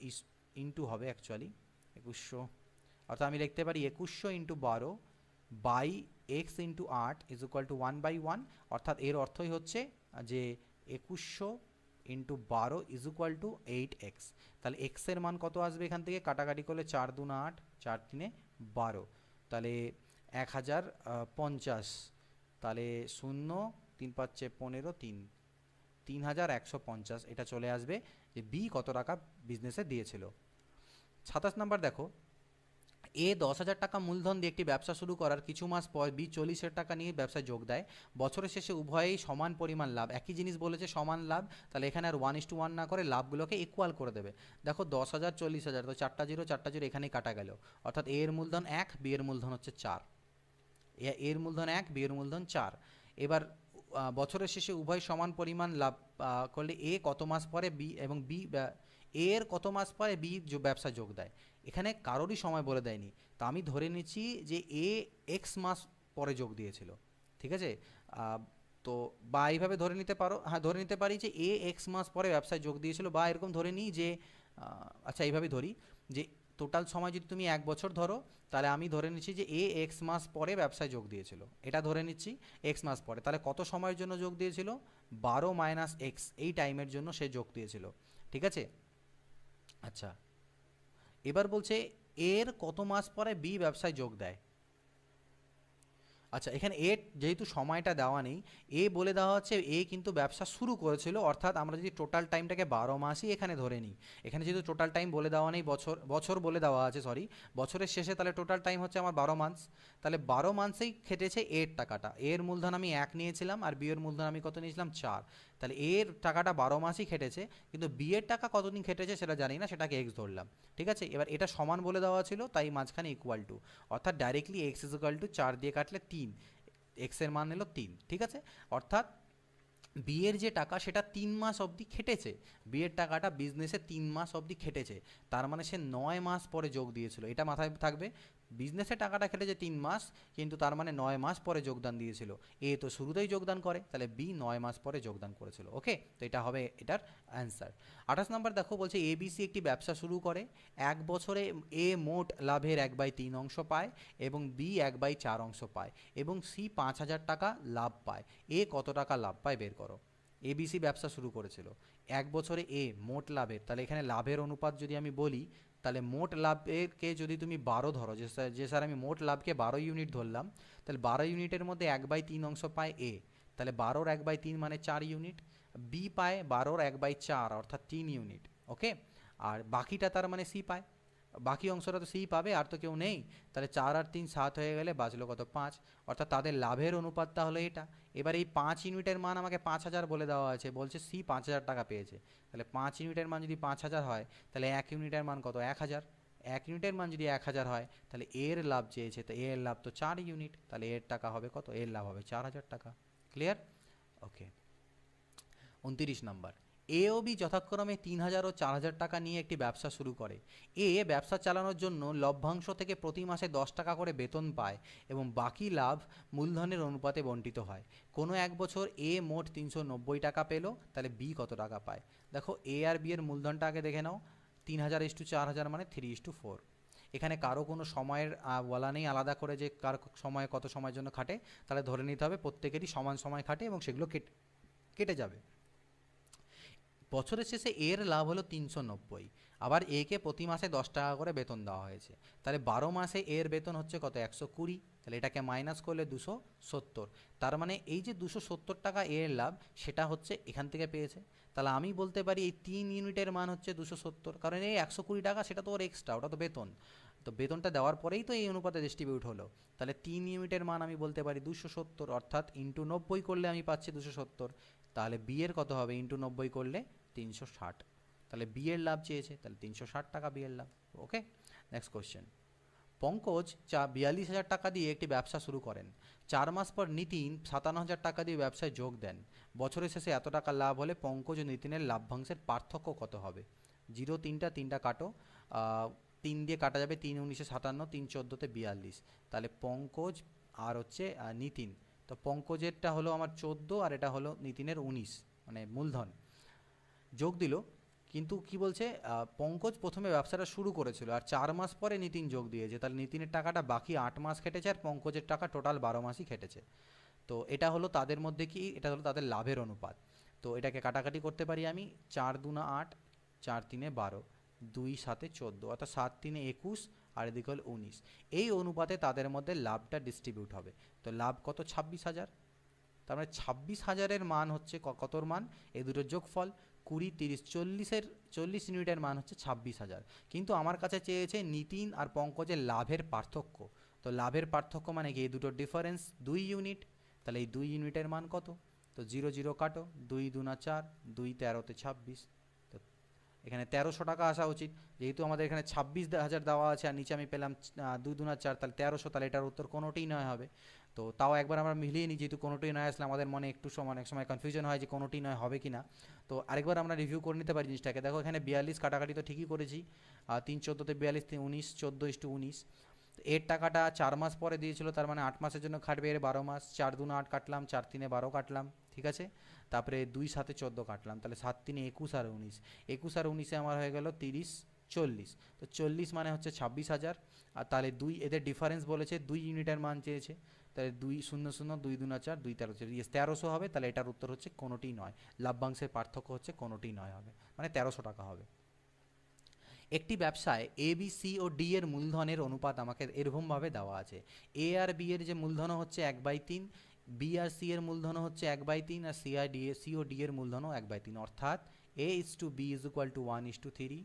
Speaker 1: ইন্টু হবে অ্যাকচুয়ালি 2100, অর্থাৎ আমি লিখতে পারি 2100 × 12 by X into 8 is equal to 1/1, অর্থাৎ এর অর্থই হচ্ছে যে 2100 × 12 ইজ ইকুয়াল টু 8x। তাহলে এক্সের মান কত আসবে এখান থেকে? কাটাকাটি করলে 4 2 8, 4 3 12, তাহলে 1050, তাহলে 0 3 5 15 3,150, এটা চলে আসবে যে বি কত টাকা বিজনেসে দিয়েছিল। 27 নাম্বার দেখো, এ 10,000 টাকা মূলধন দিয়ে একটি ব্যবসা শুরু করার কিছু মাস পর বি 40,000 টাকা নিয়ে ব্যবসায় যোগ দেয়। বছরের শেষে উভয়েই সমান পরিমাণ লাভ, একই জিনিস বলেছে সমান লাভ, তাহলে এখানে আর 1:1 না করে লাভগুলোকে ইকুয়াল করে দেবে। দেখো 10,000 40,000, তো চারটা জিরো এখানেই কাটা গেল, অর্থাৎ এ এর মূলধন 1, বি এর মূলধন হচ্ছে 4। এর মূলধন 1, বি এর মূলধন 4। এবার বছরের শেষে উভয় সমান পরিমাণ লাভ করলে এ কত মাস পরে বি এবং বি এর কত মাস পরে বি ব্যবসা যোগ দেয়। এখানে কারোরই সময় বলে দেয়নি, তো আমি ধরে নিচ্ছি যে এ এক্স মাস পরে যোগ দিয়েছিল, ঠিক আছে। তো বা এইভাবে ধরে নিতে পারো, হ্যাঁ ধরে নিতে পারি যে এ এক্স মাস পরে ব্যবসায় যোগ দিয়েছিল, বা এরকম ধরে নিই যে আচ্ছা এইভাবে ধরি যে টোটাল সময় যদি তুমি 1 বছর ধরো, তাহলে আমি ধরে নিচ্ছি যে এ এক্স মাস পরে ব্যবসায় যোগ দিয়েছিল, এটা ধরে নিচ্ছি এক্স মাস পরে। তাহলে কত সময়ের জন্য যোগ দিয়েছিল? 12 - এক্স, এই টাইমের জন্য সে যোগ দিয়েছিল, ঠিক আছে। আচ্ছা, এবার বলছে এর কত মাস পরে বি ব্যবসায় যোগ দেয়। আচ্ছা, এখানে এ যেহেতু সময়টা দেওয়া নেই, এ বলে দেওয়া হচ্ছে এ কিন্তু ব্যবসা শুরু করেছিল, অর্থাৎ আমরা যদি টোটাল টাইমটাকে 12 মাসই এখানে ধরে নিই, এখানে যেহেতু টোটাল টাইম বলে দেওয়া নেই, বছর বছর বলে দেওয়া আছে, সরি বছরের শেষে, তাহলে টোটাল টাইম হচ্ছে আমার 12 মাস। তাহলে 12 মাসেই খেটেছে এর টাকাটা, এর মূলধন আমি 1 নিয়েছিলাম আর বি এর মূলধন আমি কত নিয়েছিলাম 4, তাহলে এর টাকাটা 12 মাসই খেটেছে, কিন্তু বি এর টাকা কতদিন খেটেছে সেটা জানি না, সেটাকে এক্স ধরলাম, ঠিক আছে। এবার এটা সমান বলে দেওয়া ছিল, তাই মাঝখানে ইকুয়াল টু, অর্থাৎ directly x is equal two 4 দিয়ে কাটলে 3, এক্সের মান এলো 3, ঠিক আছে। অর্থাৎ বিয়ের যে টাকা সেটা 3 মাস অবধি খেটেছে, বিয়ের টাকাটা বিজনেসে 3 মাস অবধি খেটেছে, তার মানে সে 9 মাস পরে যোগ দিয়েছিল, এটা মাথায় থাকবে। বিজনেসে টাকাটা খেটেছে 3 মাস, কিন্তু তার মানে 9 মাস পরে যোগদান দিয়েছিল। এ তো শুরুতেই যোগদান করে, তাহলে বি 9 মাস পরে যোগদান করেছিল, ওকে। তো এটা হবে এটার অ্যান্সার। 28 নম্বর দেখো, বলছে এবিসি একটি ব্যবসা শুরু করে, 1 বছরে এ মোট লাভের 1/3 অংশ পায় এবং বি 1/4 অংশ পায় এবং সি 5,000 টাকা লাভ পায়। এ কত টাকা লাভ পায় বের করো। এবিসি ব্যবসা শুরু করেছিল, 1 বছরে এ মোট লাভের, তাহলে এখানে লাভের অনুপাত যদি আমি বলি, তাহলে মোট লাভকে যদি তুমি 12 ধরো, যে স্যার আমি মোট লাভকে 12 ইউনিট ধরলাম, তাহলে 12 ইউনিটের মধ্যে 1/3 অংশ পায় এ, তাহলে 12-র 1/3 মানে 4 ইউনিট, বি পায় 12-র 1/4 অর্থাৎ 3 ইউনিট, ওকে। আর বাকিটা তার মানে সি পায়, বাকি অংশটা তো সি পাবে, আর তো কেউ নেই, তাহলে 4 আর 3 7 হয়ে গেলে বাঁচলো কত 5, অর্থাৎ তাদের লাভের অনুপাতটা হলো এটা। এবার এই 5 ইউনিটের মান আমাকে 5,000 বলে দেওয়া আছে, বলছে সি 5,000 টাকা পেয়েছে, তাহলে 5 ইউনিটের মান যদি 5,000 হয়, তাহলে 1 ইউনিটের মান কত 1,000, 1 ইউনিটের মান যদি 1,000 হয়, তাহলে এর লাভ চেয়েছে, তো এর লাভ তো 4 ইউনিট, তাহলে এর টাকা হবে কত, এর লাভ হবে 4,000 টাকা। Clear, okay. 29 নম্বর, এ ও বি যথাক্রমে 3,000 ও 4,000 টাকা নিয়ে একটি ব্যবসা শুরু করে। এ ব্যবসা চালানোর জন্য লভ্যাংশ থেকে প্রতি মাসে 10 টাকা করে বেতন পায় এবং বাকি লাভ মূলধনের অনুপাতে বণ্টিত হয়। কোনো 1 বছর এ মোট 390 টাকা পেল, তাহলে বি কত টাকা পায়। দেখো এ আর বি এর মূলধনটা আগে দেখে নাও, 3,000:4,000 মানে 3:4। এখানে কারো কোনো সময়ের বলা নেই আলাদা করে যে কার সময় কত সময়ের জন্য খাটে, তাহলে ধরে নিতে হবে প্রত্যেকেরই সমান সময় খাটে এবং সেগুলো কেটে যাবে। বছরের শেষে এর লাভ হলো 390, আবার একে প্রতি মাসে 10 টাকা করে বেতন দেওয়া হয়েছে, তাহলে 12 মাসে এর বেতন হচ্ছে কত 120, তাহলে এটাকে মাইনাস করলে 270, তার মানে এই যে 270 টাকা এর লাভ সেটা হচ্ছে এখান থেকে পেয়েছে। তাহলে আমি বলতে পারি এই 3 ইউনিটের মান হচ্ছে 270, কারণ এই 120 টাকা সেটা তো ওর এক্সট্রা, ওটা তো বেতন, তো বেতনটা দেওয়ার পরেই তো এই অনুপাতে ডিস্ট্রিবিউট হলো, তাহলে 3 ইউনিটের মান আমি বলতে পারি 270, অর্থাৎ ইন্টু 90 করলে আমি পাচ্ছি 270, তাহলে বি এর কত হবে ইন্টু 90 করলে 360, তাহলে বি এর লাভ চেয়েছে, তাহলে 360 টাকা বি এর লাভ, ওকে। নেক্সট কোশ্চেন, পঙ্কজ 42,000 টাকা দিয়ে একটি ব্যবসা শুরু করেন, 4 মাস পর নিতিন 57,000 টাকা দিয়ে ব্যবসায় যোগ দেন, বছরের শেষে এত টাকা লাভ হলে পঙ্কজ ও নিতিনের লাভ্যাংশের পার্থক্য কত হবে। 0 তিনটা কাটো, 3 দিয়ে কাটা যাবে, 3 19 57, 3 14 42, তাহলে পঙ্কজ আর হচ্ছে নিতিন, তো পঙ্কজেরটা হলো আমার 14 আর এটা হলো নিতিনের 19, মানে মূলধন যোগ দিল, কিন্তু কি বলছে পঙ্কজ প্রথমে ব্যবসাটা শুরু করেছিল আর 4 মাস পরে নিতিন যোগ দিয়েছে, তাহলে নিতিনের টাকাটা বাকি 8 মাস খেটেছে আর পঙ্কজের টাকা টোটাল 12 মাসই খেটেছে। তো এটা হলো তাদের মধ্যে কি, এটা হলো তাদের লাভের অনুপাত। তো এটাকে কাটাকাটি করতে পারি আমি, 4 2 8, 4 3 12, 2 7 14, অর্থাৎ 7 3 21 আর এদিকে হল 19, এই অনুপাতে তাদের মধ্যে লাভটা ডিস্ট্রিবিউট হবে। তো লাভ কত 26,000, তার মানে 26,000-এর মান হচ্ছে কতর মান, এই দুটোর যোগফল, 20, 30, 40 ইউনিটের মান হচ্ছে 26,000। কিন্তু আমার কাছে চেয়েছে নিতিন আর পঙ্কজের লাভের পার্থক্য। তো লাভের পার্থক্য মানে কি, এই দুটোর ডিফারেন্স 2 ইউনিট। তাহলে এই 2 ইউনিটের মান কত? তো 0 0 কাটো, 2 2 4, 2 13 26। তো এখানে 1300 টাকা আসা উচিত, যেহেতু আমাদের এখানে 26,000 দেওয়া আছে আর নিচে আমি পেলাম 2 2 4, তাহলে 1300। তাহলে এটার উত্তর কোনোটিই নয় হবে। তো তাও একবার আমরা মিলিয়ে নিই, যেহেতু কোনোটিই নয় আসলে আমাদের মনে একটু সময় অনেক সময় কনফিউশন হয় যে কোনোটিই নয় হবে কি না। তো আরেকবার আমরা রিভিউ করে নিতে পারি জিনিসটাকে। দেখো এখানে 42 কাটাকাটি তো ঠিকই করেছি, 3 14 42, 19 14 19। এর টাকাটা 4 মাস পরে দিয়েছিল, তার মানে 8 মাসের জন্য খাটবে, এর 12 মাস। 4 2 8 কাটলাম, 4 3 12 কাটলাম, ঠিক আছে। তারপরে 2 7 14 কাটলাম, তাহলে 7 3 21 আর 19। 21 আর 19-এ আমার হয়ে গেল 30 40। তো 40 মানে হচ্ছে 26,000। আর তাহলে 2 এদের ডিফারেন্স বলেছে, 2 ইউনিটের মান চেয়েছে। তাহলে 2 0 0 2 2 4 2 13, 1300 হবে। তাহলে এটার উত্তর হচ্ছে কোনোটিই নয়। লাভ্যাংশের পার্থক্য হচ্ছে কোনোটিই নয় হবে, মানে 1300 টাকা হবে। একটি ব্যবসায় A B C O D এর মূলধনের অনুপাত আমাকে এরকমভাবে দেওয়া আছে। এ আর বি এর যে মূলধন হচ্ছে 1/3, বি আর সি এর মূলধন হচ্ছে 1/3, আর সি ও ডি এর মূলধনও 1/3। অর্থাৎ A is to B is equal to 1:3,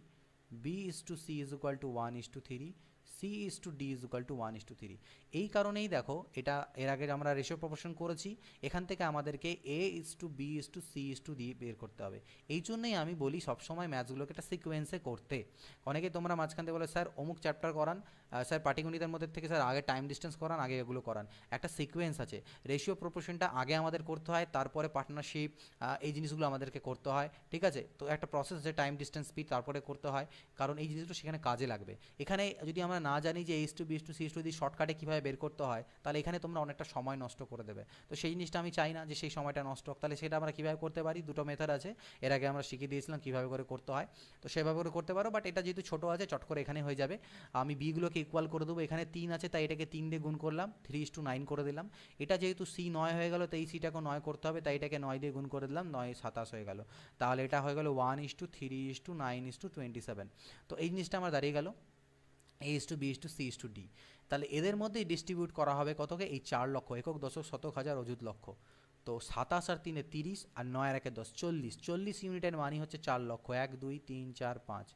Speaker 1: B is to C is equal to 1:3, C is to D is equal to 1:3। এই কারণেই দেখো, এটা এর আগে আমরা রেশিও প্রপোর্শন করেছি, এখান থেকে আমাদেরকে A is to B is to C is to D বের করতে হবে। এই জন্যই আমি বলি সবসময় ম্যাথসগুলোকে একটা সিকোয়েন্সে করতে। অনেকে তোমরা মাঝখান থেকে বলে স্যার অমুক চ্যাপ্টার করান, স্যার পাটিগণিতের মধ্যে থেকে স্যার আগে টাইম ডিস্টেন্স করান, আগে এগুলো করান। একটা সিকোয়েন্স আছে, রেশিও প্রপোর্শনটা আগে আমাদের করতে হয়, তারপরে পার্টনারশিপ, এই জিনিসগুলো আমাদেরকে করতে হয়, ঠিক আছে। তো একটা প্রসেস আছে, টাইম ডিস্টেন্স স্পিড, তারপরে করতে হয়, কারণ এই জিনিসগুলো সেখানে কাজে লাগবে। এখানে যদি আমরা না জানি যে H to B to C to D শর্টকাটে কীভাবে বের করতে হয়, তাহলে এখানে তোমরা অনেকটা সময় নষ্ট করে দেবে। তো সেই জিনিসটা আমি চাই না যে সেই সময়টা নষ্ট হোক। তাহলে সেটা আমরা কীভাবে করতে পারি, দুটো মেথড আছে, এর আগে আমরা শিখিয়ে দিয়েছিলাম কীভাবে করে করতে হয়। তো সেভাবে করে করতে পারো, বাট এটা যেহেতু ছোটো আছে চট করে এখানে হয়ে যাবে। আমি বিগুলোকে ইকুয়াল করে দেবো। এখানে 3 আছে, তাই এটাকে 3 দিয়ে গুণ করলাম, 3:9 করে দিলাম। এটা যেহেতু সি 9 হয়ে গেল, তাই এই সিটাকে 9 করতে হবে, তাই এটাকে 9 দিয়ে গুণ করে দিলাম, 9 27 হয়ে গেল। তাহলে এটা হয়ে গেল 1:3:9:27। তো এই জিনিসটা আমার দাঁড়িয়ে গেল A is to B is to C is to D. তাহলে এদের মধ্যেই ডিস্ট্রিবিউট করা হবে কতকে, এই 4 লক্ষ, একক দশক শতক হাজার অযুত লক্ষ। তো 27 আর 3 30, আর 9 আর 1 10, 40। 40 ইউনিটের মানই হচ্ছে 4 লক্ষ। 1 2 3 4 5,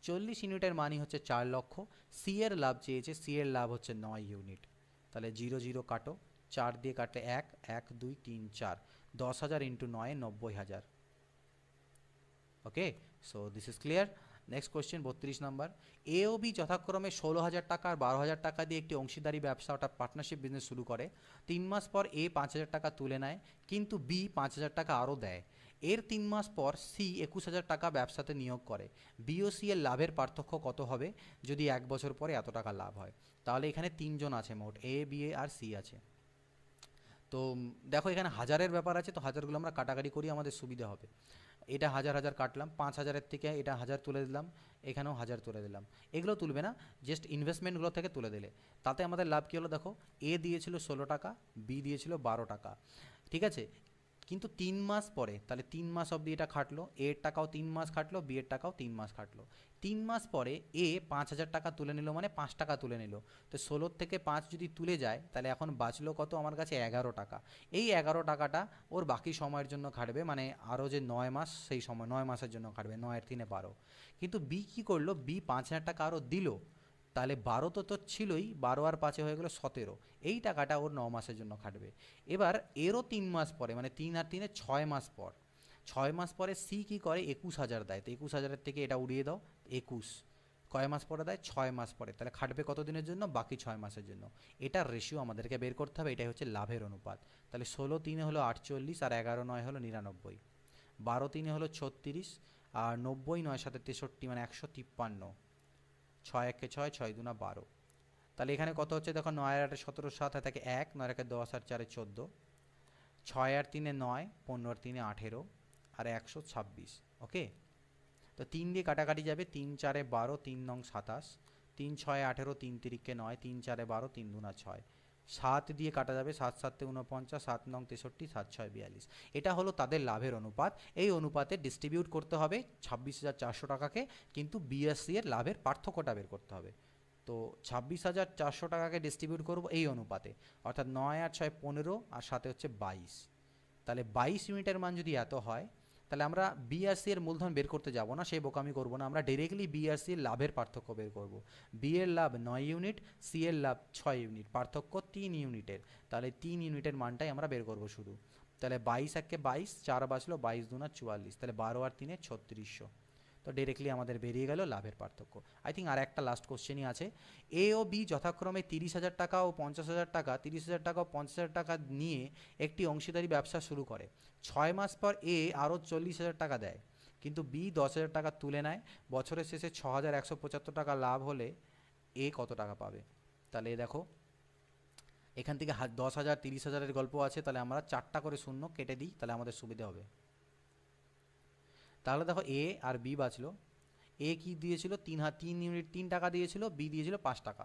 Speaker 1: 40 ইউনিটের মানই হচ্ছে 4 লক্ষ। সি এর লাভ চেয়েছে, সি এর লাভ হচ্ছে 9 ইউনিট। তাহলে 0 0 কাটো, 4 দিয়ে কাটলে 1 1 2 3 4, 10,000 into 9 90,000। Okay, so this is clear. Next question 32 number. A ও বি যথাক্রমে 16,000 টাকা আর 12,000 টাকা দিয়ে একটি অংশীদারি ব্যবসা অর্থাৎ পার্টনারশিপ বিজনেস শুরু করে। 3 মাস পর এ 5,000 টাকা তুলে নেয়, কিন্তু বি 5,000 টাকা আরও দেয়। এর 3 মাস পর সি 21,000 টাকা ব্যবসাতে নিয়োগ করে। বি ও সি এর লাভের পার্থক্য কত হবে যদি 1 বছর পরে এত টাকা লাভ হয়? তাহলে এখানে 3 জন আছে মোট, এ বি আর সি আছে। তো দেখো এখানে হাজারের ব্যাপার আছে, তো হাজারগুলো আমরা কাটাকাটি করি, আমাদের সুবিধা হবে। এটা 1000 কাটলাম, 5,000-এর থেকে এটা 1000 তুলে দিলাম, এখানেও 1000 তুলে দিলাম। এগুলো তুলবে না, জাস্ট ইনভেস্টমেন্টগুলো থেকে তুলে দিলে। তাতে আমাদের লাভ কী হলো দেখো, এ দিয়েছিল 16 টাকা, বি দিয়েছিল 12 টাকা, ঠিক আছে। কিন্তু 3 মাস পরে, তাহলে 3 মাস অবধি এটা খাটলো, এর টাকাও 3 মাস খাটলো, বি এর টাকাও 3 মাস খাটলো। 3 মাস পরে এ 5,000 টাকা তুলে নিল, মানে 5 টাকা তুলে নিল। তো 16 থেকে 5 যদি তুলে যায়, তাহলে এখন বাঁচলো কত আমার কাছে, 11 টাকা। এই 11 টাকাটা ওর বাকি সময়ের জন্য খাটবে, মানে আরও যে 9 মাস, সেই সময় 9 মাসের জন্য খাটবে, 9 এর 3 12। কিন্তু বি কী করলো, বি 5,000 টাকা আরও দিল, তাহলে 12 তো ছিলই, 12 আর 5 হয়ে গেলো 17। এই টাকাটা ওর 9 মাসের জন্য খাটবে। এবার এরও 3 মাস পরে, মানে 3 আর 3 6 মাস পর, 6 মাস পরে সি কী করে, 21,000 দেয়। তো 21,000-এর থেকে এটা উড়িয়ে দাও, 21 কয় মাস পরে দেয়, 6 মাস পরে। তাহলে খাটবে কত দিনের জন্য, বাকি 6 মাসের জন্য। এটার রেশিও আমাদেরকে বের করতে হবে, এটাই হচ্ছে লাভের অনুপাত। তাহলে 16 3 হলো 48, আর 11 9 হলো 99, 12 3 হলো 36, আর 90 9 7 63, মানে 153। 6 1 6, 6 2 12। তাহলে এখানে কত হচ্ছে দেখো, 9 আর 8 17 7 থাকে 1, 9 1 10 আর 4 14, 6 আর 3 9, 15 আর 3 18, আর 126। ওকে, তো 3 দিয়ে কাটাকাটি যাবে, 3 4 12, 3 9 27, 3 6 18, 3 3 9, 3 4 12, 3 2 6, 7 দিয়ে কাটা যাবে, 7 7 49, 7 9 63, 7 6 42। এটা হলো তাদের লাভের অনুপাত। এই অনুপাতে ডিস্ট্রিবিউট করতে হবে 26,400 টাকাকে, কিন্তু বিএসসি এর লাভের পার্থক্যটা বের করতে হবে। তো 26,400 টাকাকে ডিস্ট্রিবিউট করব এই অনুপাতে, অর্থাৎ 9 আর 6 15, আর সাথে হচ্ছে 22। তাহলে 22 ইউনিটের মান যদি এত হয়, তাহলে আমরা বি আর সি এর মূলধন বের করতে যাব না, সেই বোকামি করব না, আমরা ডাইরেক্টলি বি আর সি এর লাভের পার্থক্য বের করব। বি এর লাভ 9 ইউনিট, সি এর লাভ 6 ইউনিট, পার্থক্য 3 ইউনিটের। তাহলে 3 ইউনিটের মানটাই আমরা বের করব শুধু। তাহলে 22 একে 22, 4 বাঁচলো, 22 দুনা 44, তাহলে 12 আর 3 3600। তো ডিরেক্টলি আমাদের বেরিয়ে গেল লাভের পার্থক্য। আই থিঙ্ক আর একটা লাস্ট কোশ্চেনই আছে। এ ও বি যথাক্রমে 30,000 টাকা ও 50,000 টাকা, 30,000 টাকা ও 50,000 টাকা নিয়ে একটি অংশীদারি ব্যবসা শুরু করে। 6 মাস পর এ আরও 40,000 টাকা দেয়, কিন্তু বি 10,000 টাকা তুলে নেয়। বছরের শেষে 6,175 টাকা লাভ হলে এ কত টাকা পাবে? তাহলে দেখো এখান থেকে 10,000 30,000-এর গল্প আছে, তাহলে আমরা 4টা করে শূন্য কেটে দিই, তাহলে আমাদের সুবিধা হবে। তাহলে দেখো এ আর বি বাঁচলো। এ কি দিয়েছিল? 3 ইউনিট 3 টাকা দিয়েছিল, বি দিয়েছিল 5 টাকা।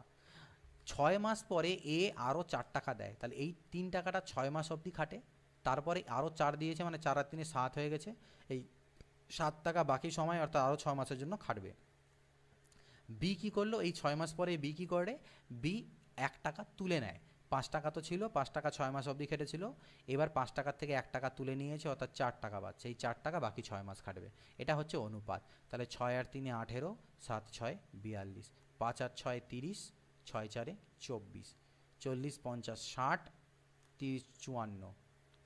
Speaker 1: 6 মাস পরে এ আরও 4 টাকা দেয়, তাহলে এই 3 টাকাটা 6 মাস অবধি খাটে, তারপরে আরও 4 দিয়েছে, মানে 4 আর 3 7 হয়ে গেছে। এই 7 টাকা বাকি সময় অর্থাৎ আরও 6 মাসের জন্য খাটবে। বি কী করলো? এই 6 মাস পরে বি কী করে? বি 1 টাকা তুলে নেয়। 5 টাকা তো ছিল, 5 টাকা 6 মাস অবধি খেটেছিল, এবার 5 টাকার থেকে 1 টাকা তুলে নিয়েছে, অর্থাৎ 4 টাকা বাড়ছে। এই 4 টাকা বাকি 6 মাস খাটবে। এটা হচ্ছে অনুপাত। তাহলে 6 আর 3 18, 7 6 42, 5 আর 6 30, 6 4 24, 40 50 60, 30 54,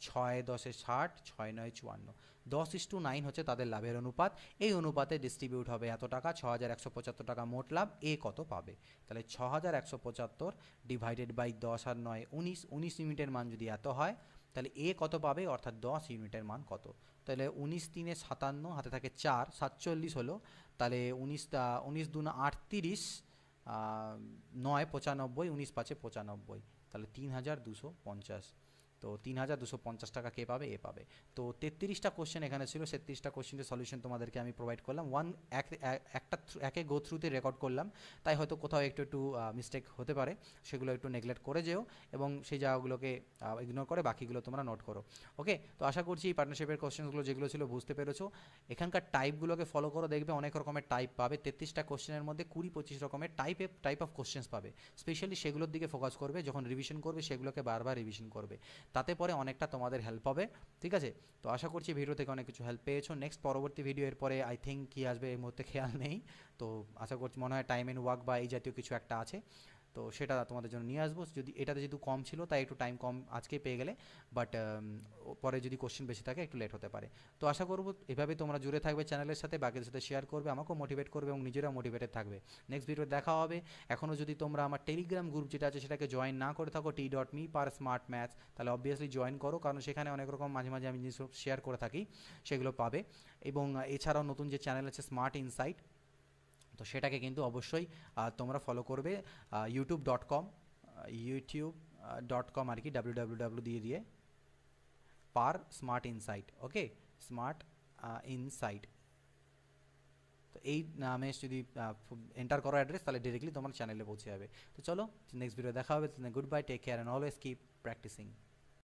Speaker 1: 6 10 60, 6 9 54, 10:9 হচ্ছে তাদের লাভের অনুপাত। এই অনুপাতে ডিস্ট্রিবিউট হবে এত টাকা, 6,175 টাকা মোট লাভ। এ কত পাবে? তাহলে 6,175 ডিভাইডেড বাই 10 আর 9 19, 19 ইউনিটের মান যদি এত হয়, তাহলে এ কত পাবে, অর্থাৎ 10 ইউনিটের মান কত? তাহলে 19 3 57, হাতে থাকে 4, 47 হলো। তাহলে 19 2 38, 9 95, 19 5 95, তাহলে 3,250। তো 3,250 টাকা কে পাবে? এ পাবে। তো 33টা কোশ্চেন এখানে ছিল, 33টা কোশ্চেনের সলিউশন তোমাদেরকে আমি প্রোভাইড করলাম। একে গো থ্রুতে রেকর্ড করলাম, তাই হয়তো কোথাও একটু মিস্টেক হতে পারে, সেগুলো একটু নেগলেক্ট করে যেও এবং সেই জায়গাগুলোকে ইগনোর করে বাকিগুলো তোমরা নোট করো। ওকে, তো আশা করছি এই পার্টনারশিপের কোশ্চেনগুলো যেগুলো ছিল বুঝতে পেরেছো। এখানকার টাইপগুলোকে ফলো করো, দেখবে অনেক রকমের টাইপ পাবে। 33টা কোশ্চেনের মধ্যে 20-25 রকমের টাইপ অফ কোশ্চেন্স পাবে। স্পেশালি সেগুলোর দিকে ফোকাস করবে, যখন রিভিশন করবে সেগুলোকে বারবার রিভিশন করবে, তাতে পরে অনেকটা তোমাদের হেল্প হবে। ঠিক আছে, তো আশা করছি ভিডিও থেকে অনেক কিছু হেল্প পেয়েছো। নেক্সট পরবর্তী ভিডিও এরপরে আই থিঙ্ক কী আসবে এই মুহূর্তে খেয়াল নেই, তো আশা করছি মনে হয় টাইম এন্ড ওয়ার্ক বা এই জাতীয় কিছু একটা আছে, তো সেটা তোমাদের জন্য নিয়ে আসবো। যদি এটাতে যেহেতু কম ছিল তাই একটু টাইম কম আজকে পেয়ে গেলে, বাট পরে যদি কোশ্চেন বেশি থাকে একটু লেট হতে পারে। তো আশা করবো এভাবে তোমরা জুড়ে থাকবে চ্যানেলের সাথে, বাকিদের সাথে শেয়ার করবে, আমাকেও মোটিভেট করবে এবং নিজেরাও মোটিভেটেড থাকবে। নেক্সট ভিডিও দেখা হবে। এখনও যদি তোমরা আমার টেলিগ্রাম গ্রুপ যেটা আছে সেটাকে জয়েন না করে থাকো, t.me/smartmaths, তাহলে অবভিয়াসলি জয়েন করো, কারণ সেখানে অনেক রকম মাঝে মাঝে আমি জিনিস শেয়ার করে থাকি, সেগুলো পাবে। এবং এছাড়াও নতুন যে চ্যানেল আছে স্মার্ট ইনসাইট, তো সেটাকে কিন্তু অবশ্যই তোমরা ফলো করবে। youtube.com আর কি, www দিয়ে পার স্মার্ট ইনসাইট। ওকে, স্মার্ট ইনসাইট, তো এই নামে যদি এন্টার করো অ্যাড্রেস, তাহলে ডিরেক্টলি তোমার চ্যানেলে পৌঁছে যাবে। তো চলো নেক্সট ভিডিও দেখা হবে। Goodbye, take care and always keep practising.